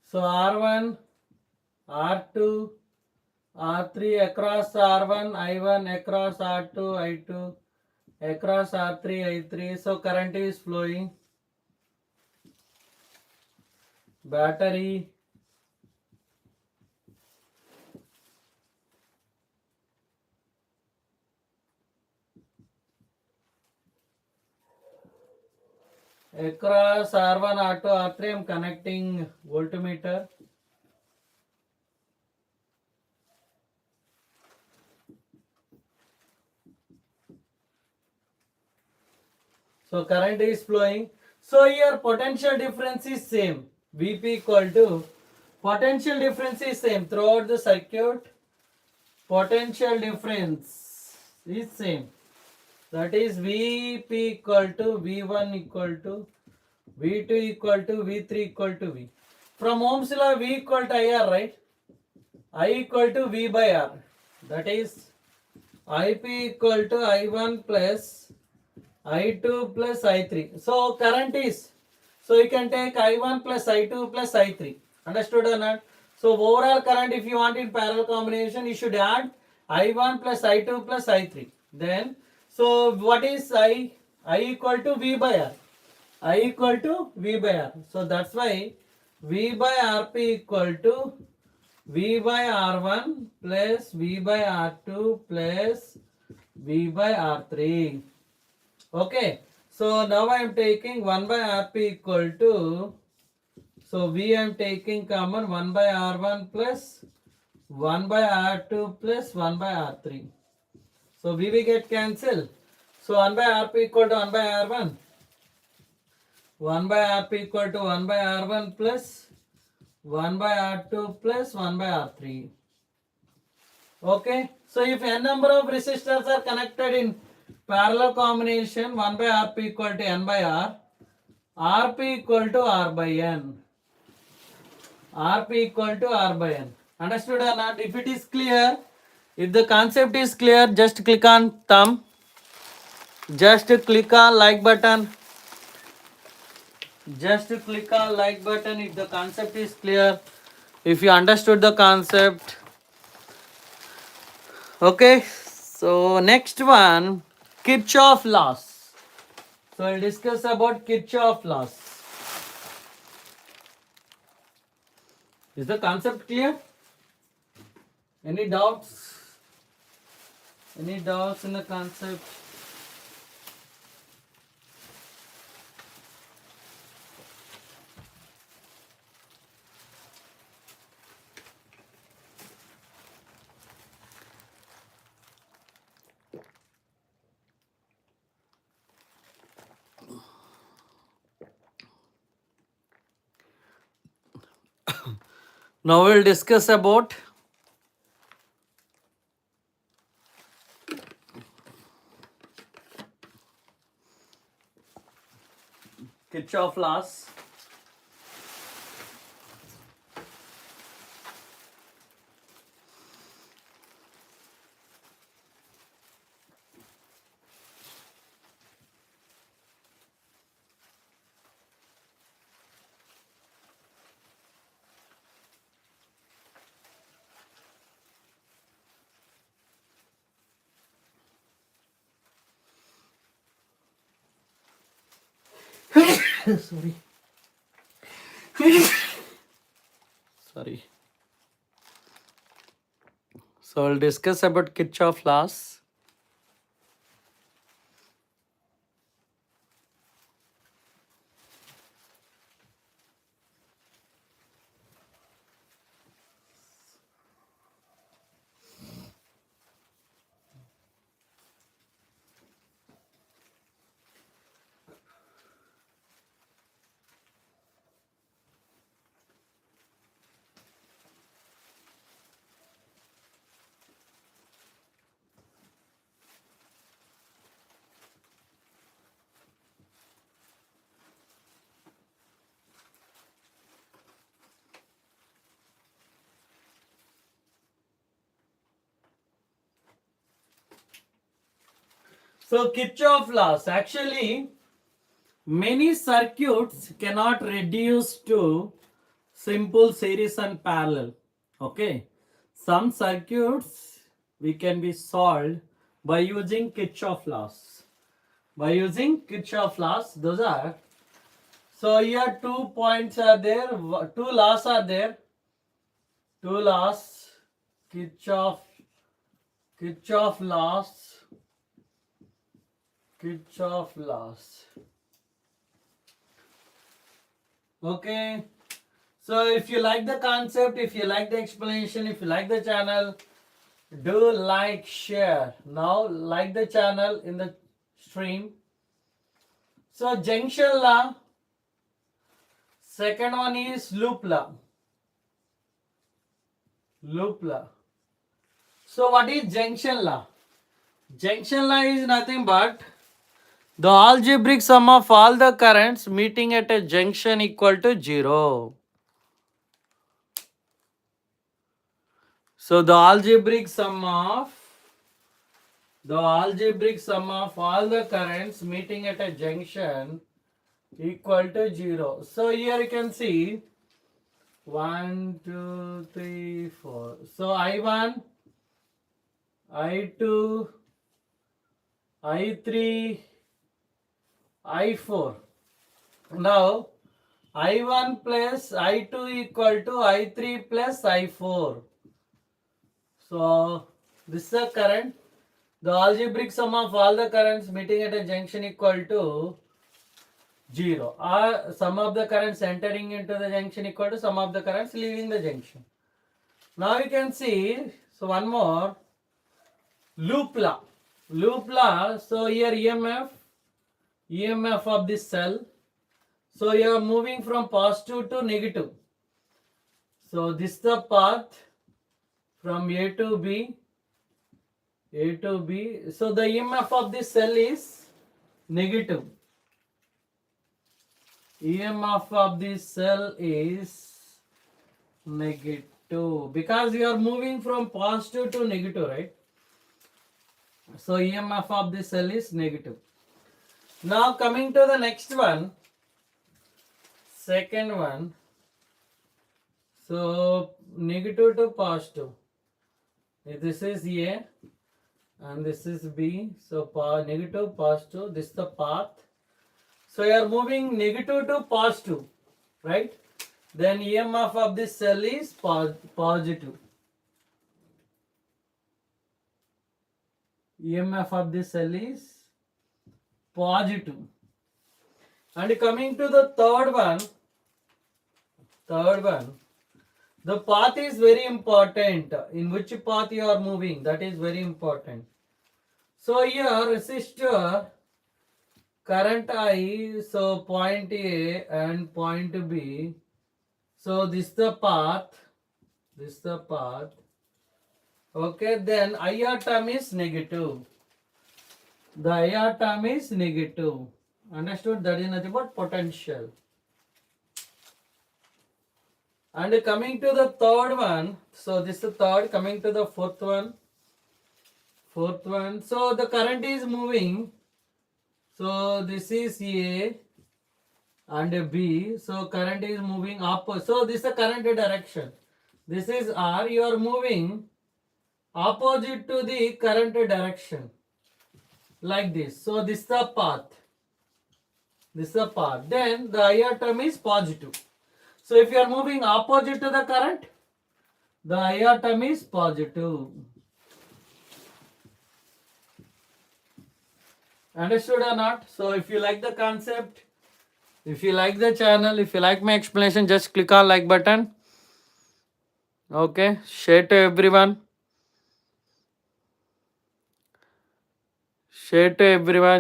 So R1, R2, R3 across R1, I1 across R2, I2 across R3, I3. So current is flowing. Battery. Across R1, R2, R3, I am connecting voltmeter. So current is flowing. So here potential difference is same. Vp equal to potential difference is same throughout the circuit. Potential difference is same. That is Vp equal to V1 equal to V2 equal to V3 equal to V. From Ohm's law, V equal to IR, right? I equal to V by R. That is Ip equal to I1 plus I2 plus I3. So current is, so you can take I1 plus I2 plus I3. Understood or not? So overall current, if you want in parallel combination, you should add I1 plus I2 plus I3. Then, so what is I? I equal to V by R. I equal to V by R. So that's why V by Rp equal to V by R1 plus V by R2 plus V by R3. Okay. So now I am taking 1 by Rp equal to, so V I am taking common 1 by R1 plus 1 by R2 plus 1 by R3. So V will get cancelled. So 1 by Rp equal to 1 by R1. 1 by Rp equal to 1 by R1 plus 1 by R2 plus 1 by R3. Okay. So if n number of resistors are connected in parallel combination, 1 by Rp equal to n by R, Rp equal to R by n. Rp equal to R by n. Understood or not? If it is clear, if the concept is clear, just click on thumb. Just click on like button. Just click on like button if the concept is clear. If you understood the concept. Okay. So next one, Kirchhoff laws. So I'll discuss about Kirchhoff laws. Is the concept clear? Any doubts? Any doubts in the concept? Now we'll discuss about Kirchhoff laws. Sorry. Sorry. So I'll discuss about Kirchhoff laws. So Kirchhoff laws, actually many circuits cannot reduce to simple series and parallel. Okay, some circuits we can be solved by using Kirchhoff laws. By using Kirchhoff laws, those are, so here 2 points are there, 2 laws are there, 2 laws, Kirchhoff laws. Kirchhoff laws. Okay. So if you like the concept, if you like the explanation, if you like the channel, do like, share. Now like the channel in the stream. So junction law. Second one is loop law. Loop law. So what is junction law? Junction law is nothing but the algebraic sum of all the currents meeting at a junction equal to 0. So the algebraic sum of all the currents meeting at a junction equal to 0. So here you can see 1, 2, 3, 4. So I1, I2, I3, I4. Now I1 plus I2 equal to I3 plus I4. So this is the current. The algebraic sum of all the currents meeting at a junction equal to 0. Or sum of the currents entering into the junction equal to sum of the currents leaving the junction. Now you can see, so one more, loop law. Loop law, so here EMF of this cell. So you are moving from positive to negative. So this is the path from A to B. So the EMF of this cell is negative. EMF of this cell is negative because you are moving from positive to negative, right? So EMF of this cell is negative. Now coming to the next one, second one. So negative to positive. This is A and this is B. So negative, positive, this is the path. So you are moving negative to positive, right? Then EMF of this cell is positive. EMF of this cell is positive. And coming to the third one, the path is very important. In which path you are moving, that is very important. So here resistor current I, so point A and point B. So this is the path. Okay, then IR term is negative. The IR term is negative. Understood? That is nothing but potential. And coming to the third one, so this is the third, coming to the fourth one. So the current is moving. So this is A and B. So current is moving opposite. So this is the current direction. This is R. You are moving opposite to the current direction. Like this. So this is the path. Then the IR term is positive. So if you are moving opposite to the current, the IR term is positive. Understood or not? So if you like the concept, if you like the channel, if you like my explanation, just click on like button. Okay, share to everyone.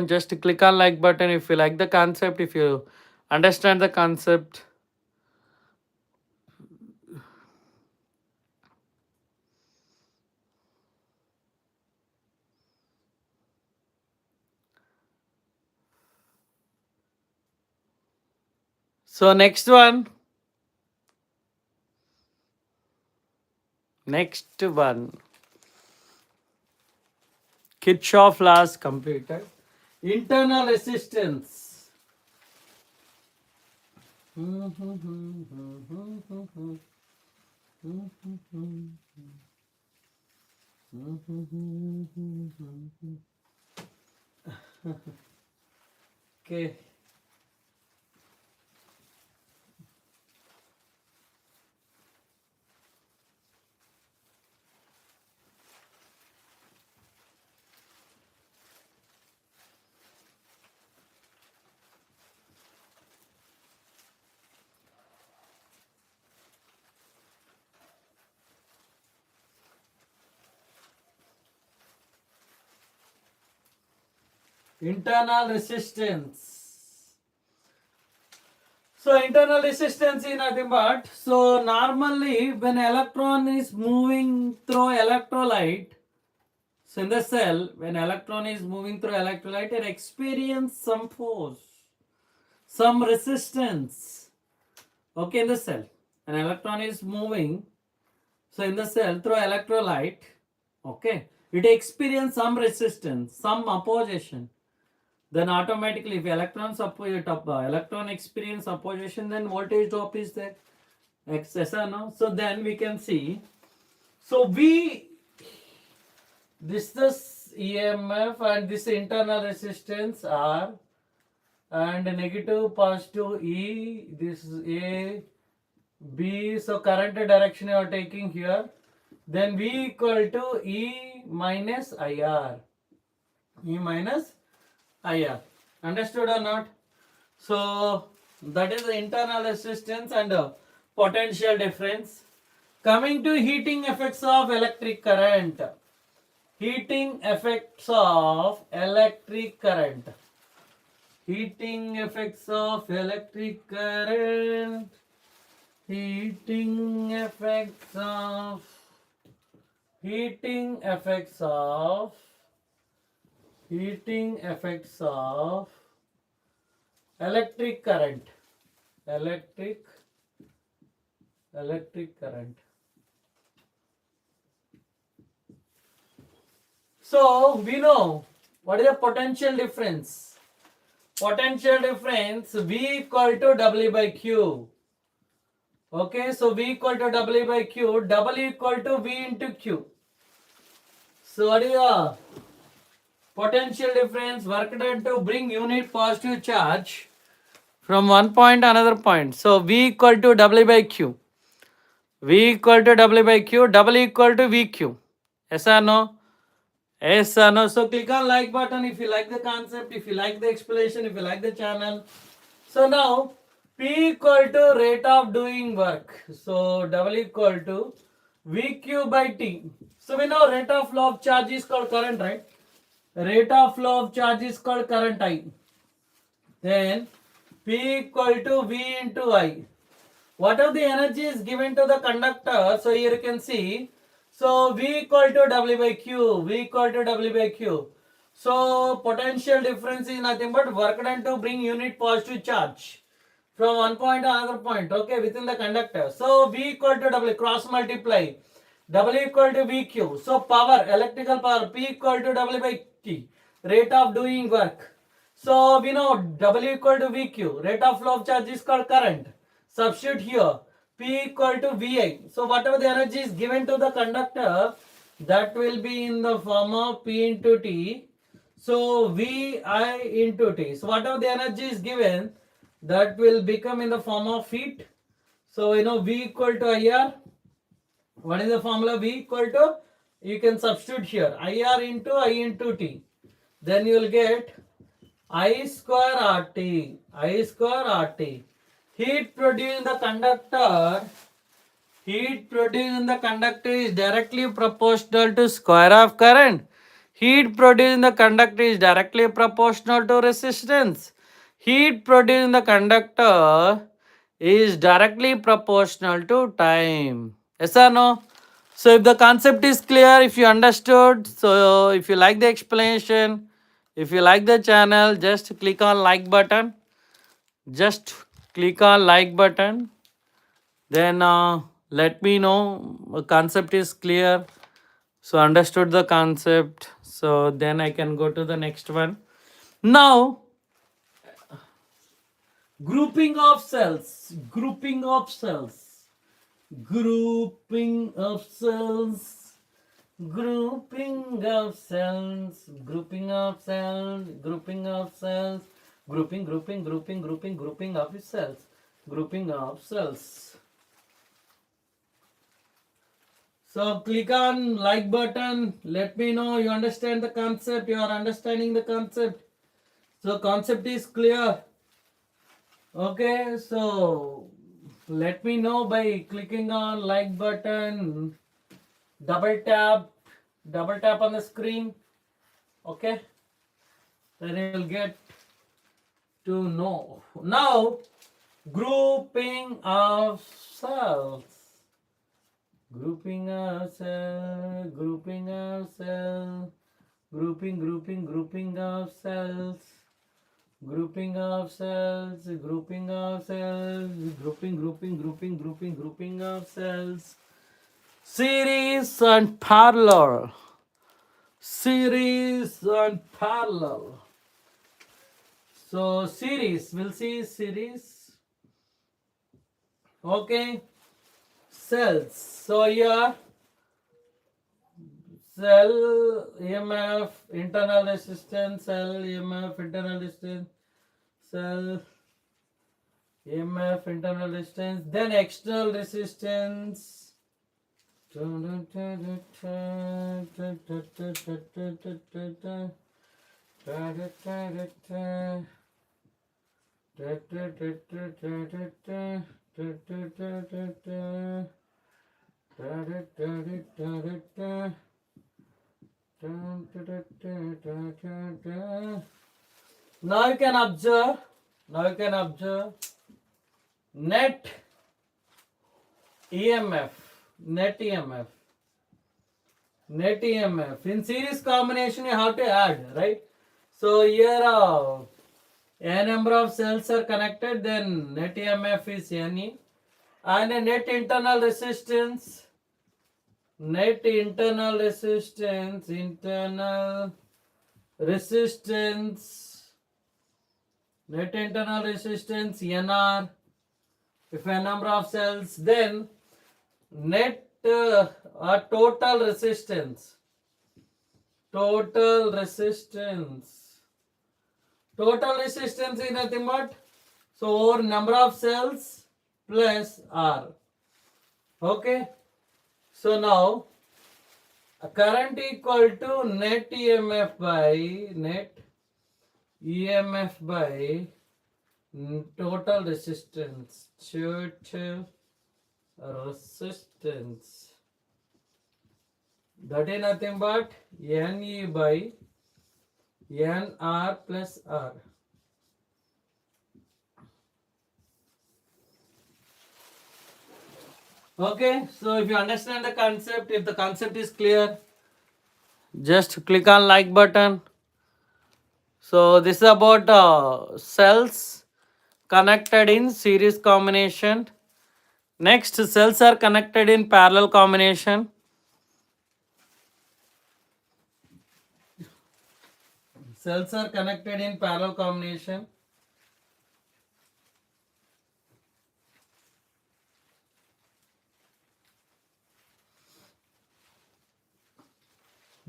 Just click on like button if you like the concept, if you understand the concept. So next one. Kirchhoff laws completed. Internal resistance. Okay. Internal resistance. So internal resistance is nothing but, so normally when electron is moving through electrolyte, so in the cell, when electron is moving through electrolyte, it experience some force, some resistance. Okay, in the cell, an electron is moving, so in the cell through electrolyte, okay, it experience some resistance, some opposition. Then automatically, if electron experience opposition, then voltage drop is there. Yes or no? So then we can see. So this EMF and this internal resistance R, and negative positive E, this is A, B. So current direction you are taking here. Then V equal to E minus IR. E minus IR. Understood or not? So that is the internal resistance and potential difference. Coming to heating effects of electric current. Heating effects of electric current. Heating effects of electric current. Heating effects of heating effects of heating effects of electric current. Electric current. So we know what is the potential difference. Potential difference V equal to W by Q. Okay, so V equal to W by Q, W equal to V into Q. So what is the potential difference? Work done to bring unit positive charge from one point to another point. So V equal to W by Q. V equal to W by Q, W equal to VQ. Yes or no? Yes or no? So click on like button if you like the concept, if you like the explanation, if you like the channel. So now P equal to rate of doing work. So W equal to VQ by T. So we know rate of flow of charge is called current, right? Rate of flow of charge is called current I. Then P equal to V into I. What are the energies given to the conductor? So here you can see. So V equal to W by Q. V equal to W by Q. So potential difference is nothing but work done to bring unit positive charge from one point to another point. Okay, within the conductor. So V equal to W, cross multiply. W equal to VQ. So power, electrical power, P equal to W by T. Rate of doing work. So we know W equal to VQ. Rate of flow of charge is called current. Substitute here. P equal to VI. So whatever the energy is given to the conductor, that will be in the form of P into T. So VI into T. So whatever the energy is given, that will become in the form of heat. So you know V equal to IR. What is the formula? V equal to, you can substitute here, IR into I into T. Then you will get I square RT. I square RT. Heat produced in the conductor. Heat produced in the conductor is directly proportional to square of current. Heat produced in the conductor is directly proportional to resistance. Heat produced in the conductor is directly proportional to time. Yes or no? So if the concept is clear, if you understood, so if you like the explanation, if you like the channel, just click on like button. Just click on like button. Then let me know the concept is clear. So understood the concept. So then I can go to the next one. Now grouping of cells. Grouping of cells. Grouping of cells. Grouping of cells. Grouping of cells. Grouping of cells. Grouping of cells. Grouping of cells. So click on like button. Let me know you understand the concept. You are understanding the concept. So concept is clear. Okay, so let me know by clicking on like button. Double tap on the screen. Okay, then you'll get to know. Now Grouping of cells. Grouping of cells. Grouping of cells. Grouping of cells. Grouping of cells. Grouping of cells. Grouping of cells. Series and parallel. Series and parallel. So series, we'll see series. Okay. Cells. So here cell EMF, internal resistance, cell EMF, internal resistance, cell EMF, internal resistance, then external resistance. Now you can observe. Net EMF. Net EMF. Net EMF. In series combination, you have to add, right? So here a number of cells are connected, then net EMF is NE, and a net internal resistance. Net internal resistance. Net internal resistance NR. If a number of cells, then net total resistance. Total resistance is nothing but so number of cells plus R. Okay. So now current equal to net EMF by total resistance. That is nothing but NE by NR plus R. Okay, so if you understand the concept, if the concept is clear, just click on like button. So this is about cells connected in series combination. Next, cells are connected in parallel combination. Cells are connected in parallel combination.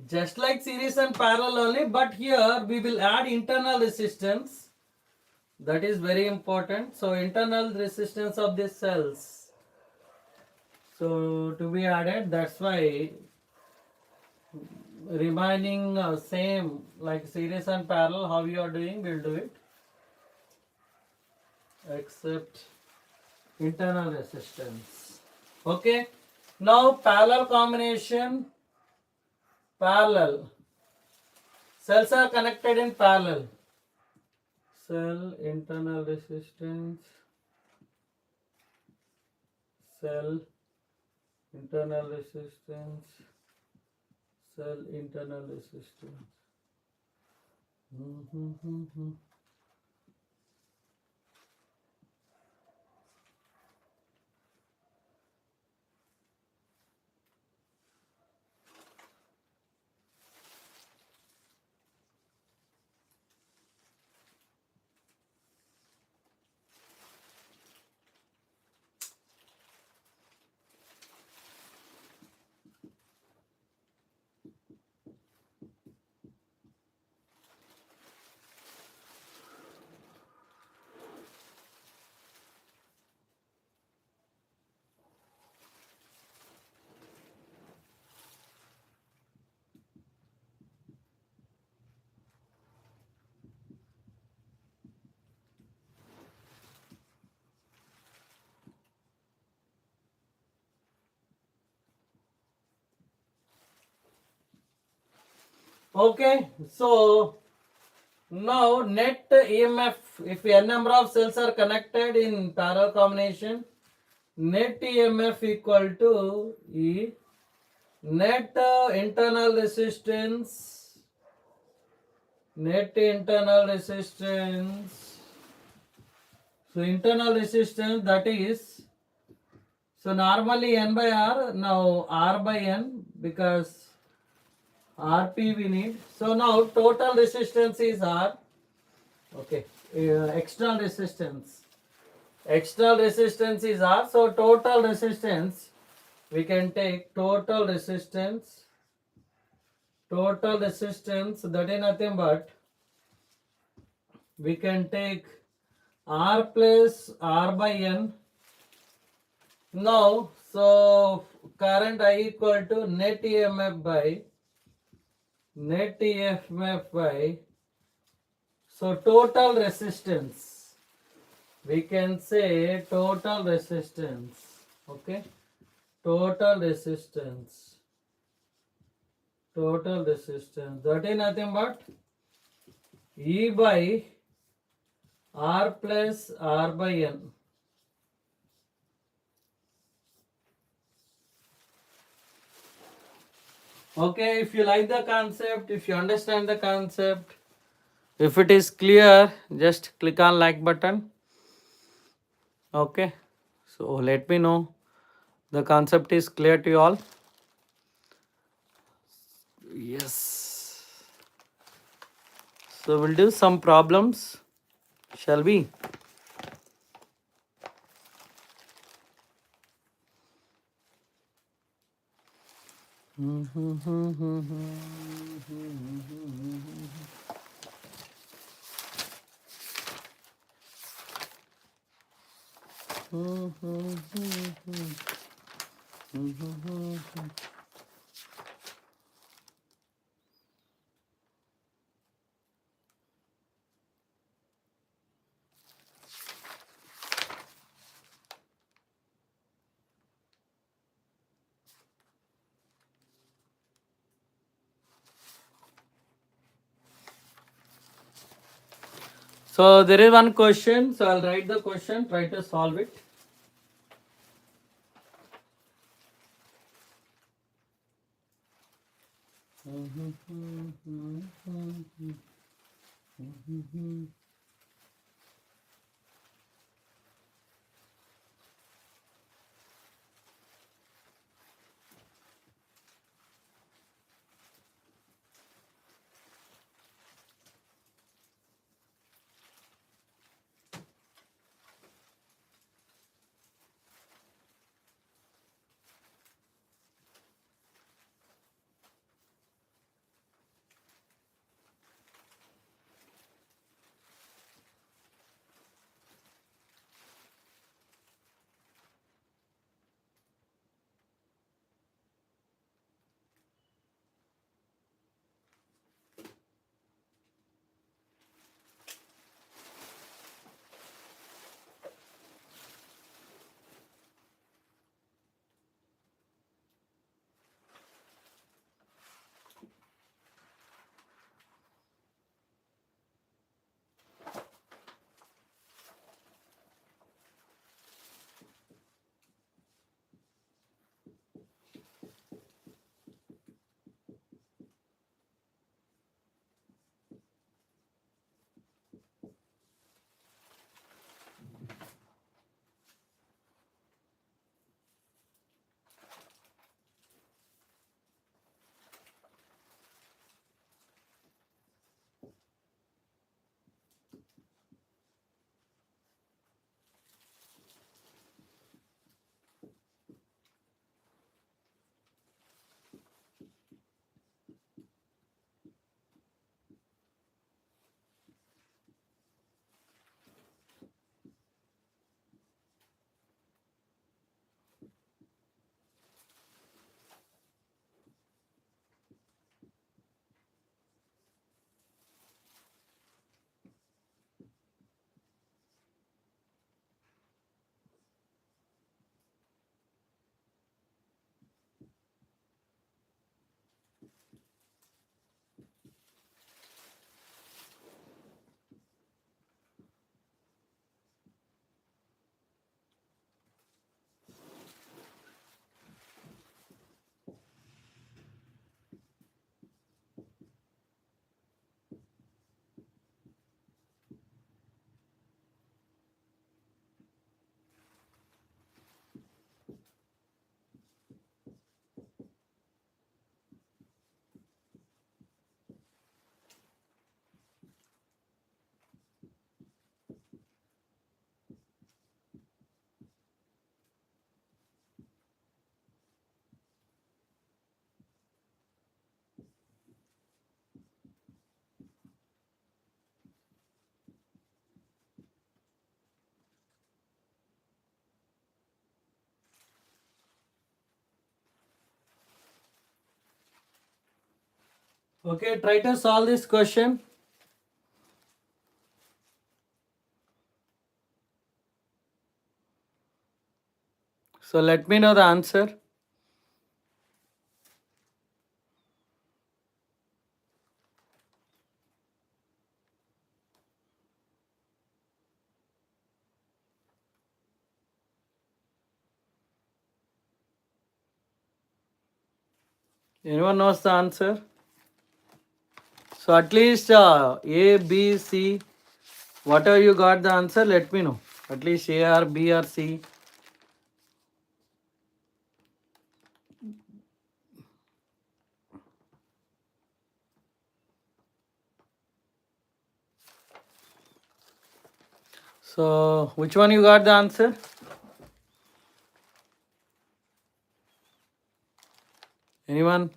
Just like series and parallel only, but here we will add internal resistance. That is very important. So internal resistance of these cells. So to be added, that's why remaining same like series and parallel, how you are doing, we'll do it. Except internal resistance. Okay. Now parallel combination. Parallel. Cells are connected in parallel. Cell internal resistance. Cell internal resistance. Cell internal resistance. Okay, so Now net EMF, if n number of cells are connected in parallel combination, net EMF equal to E net internal resistance, net internal resistance. So internal resistance, that is, so normally N by R, now R by N, because RP we need. So now total resistance is R. Okay, external resistance. External resistance is R. So total resistance, we can take total resistance. Total resistance, that is nothing but we can take R plus R by N. Now, so current I equal to net EMF by net EMF by, so total resistance, we can say total resistance. Okay, total resistance, that is nothing but E by R plus R by N. Okay, if you like the concept, if you understand the concept, if it is clear, just click on like button. Okay, so let me know the concept is clear to you all. Yes. So we'll do some problems, shall we? So there is one question, so I'll write the question, try to solve it. Okay, try to solve this question. So let me know the answer. Anyone knows the answer? So at least A, B, C, whatever you got the answer, let me know. At least A or B or C. So which one you got the answer? Anyone?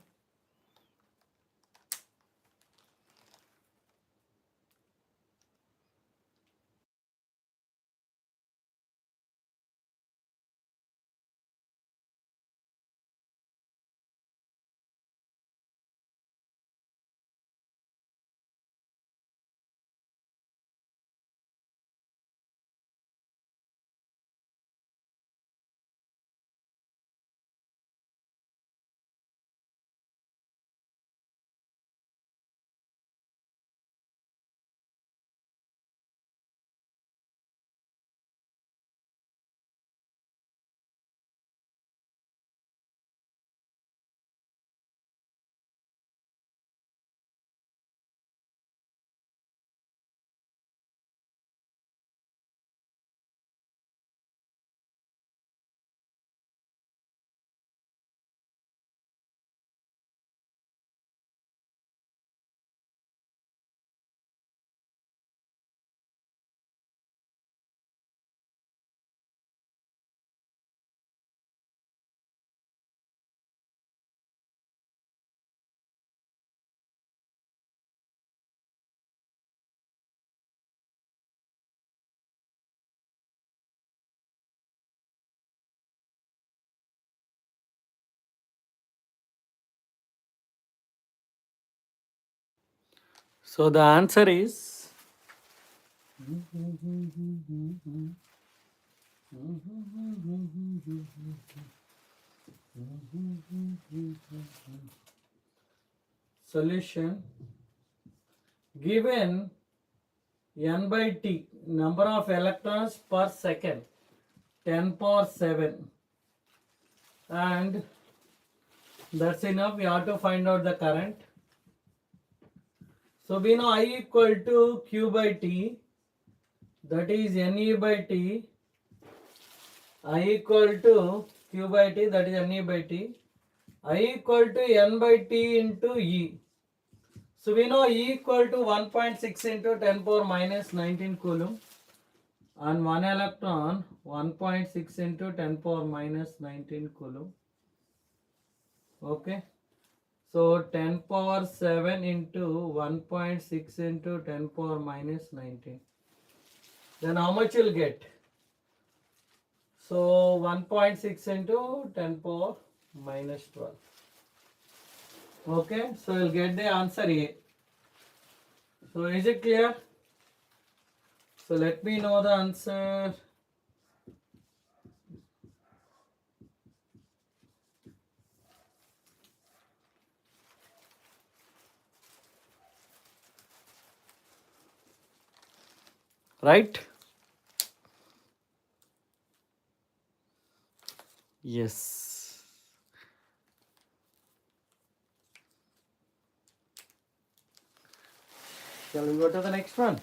So the answer is solution. Given n by t, number of electrons per second, 10 power 7, and that's enough. We have to find out the current. So we know I equal to q by t, that is Ne by t. I equal to q by t, that is Ne by t. I equal to n by t into E. So we know E equal to 1.6 into 10 power minus 19 coulomb, and 1 electron 1.6 into 10 power minus 19 coulomb. Okay. So 10 power 7 into 1.6 into 10 power minus 19. Then how much you'll get? So 1.6 into 10 power minus 12. Okay, so you'll get the answer A. So is it clear? So let me know the answer. Right? Yes. Shall we go to the next one?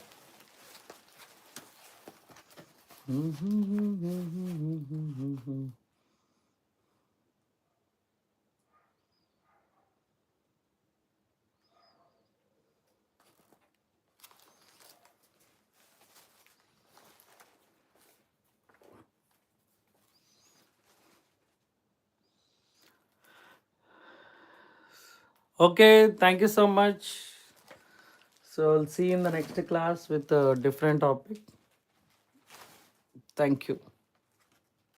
Okay, thank you so much. So I'll see you in the next class with a different topic. Thank you.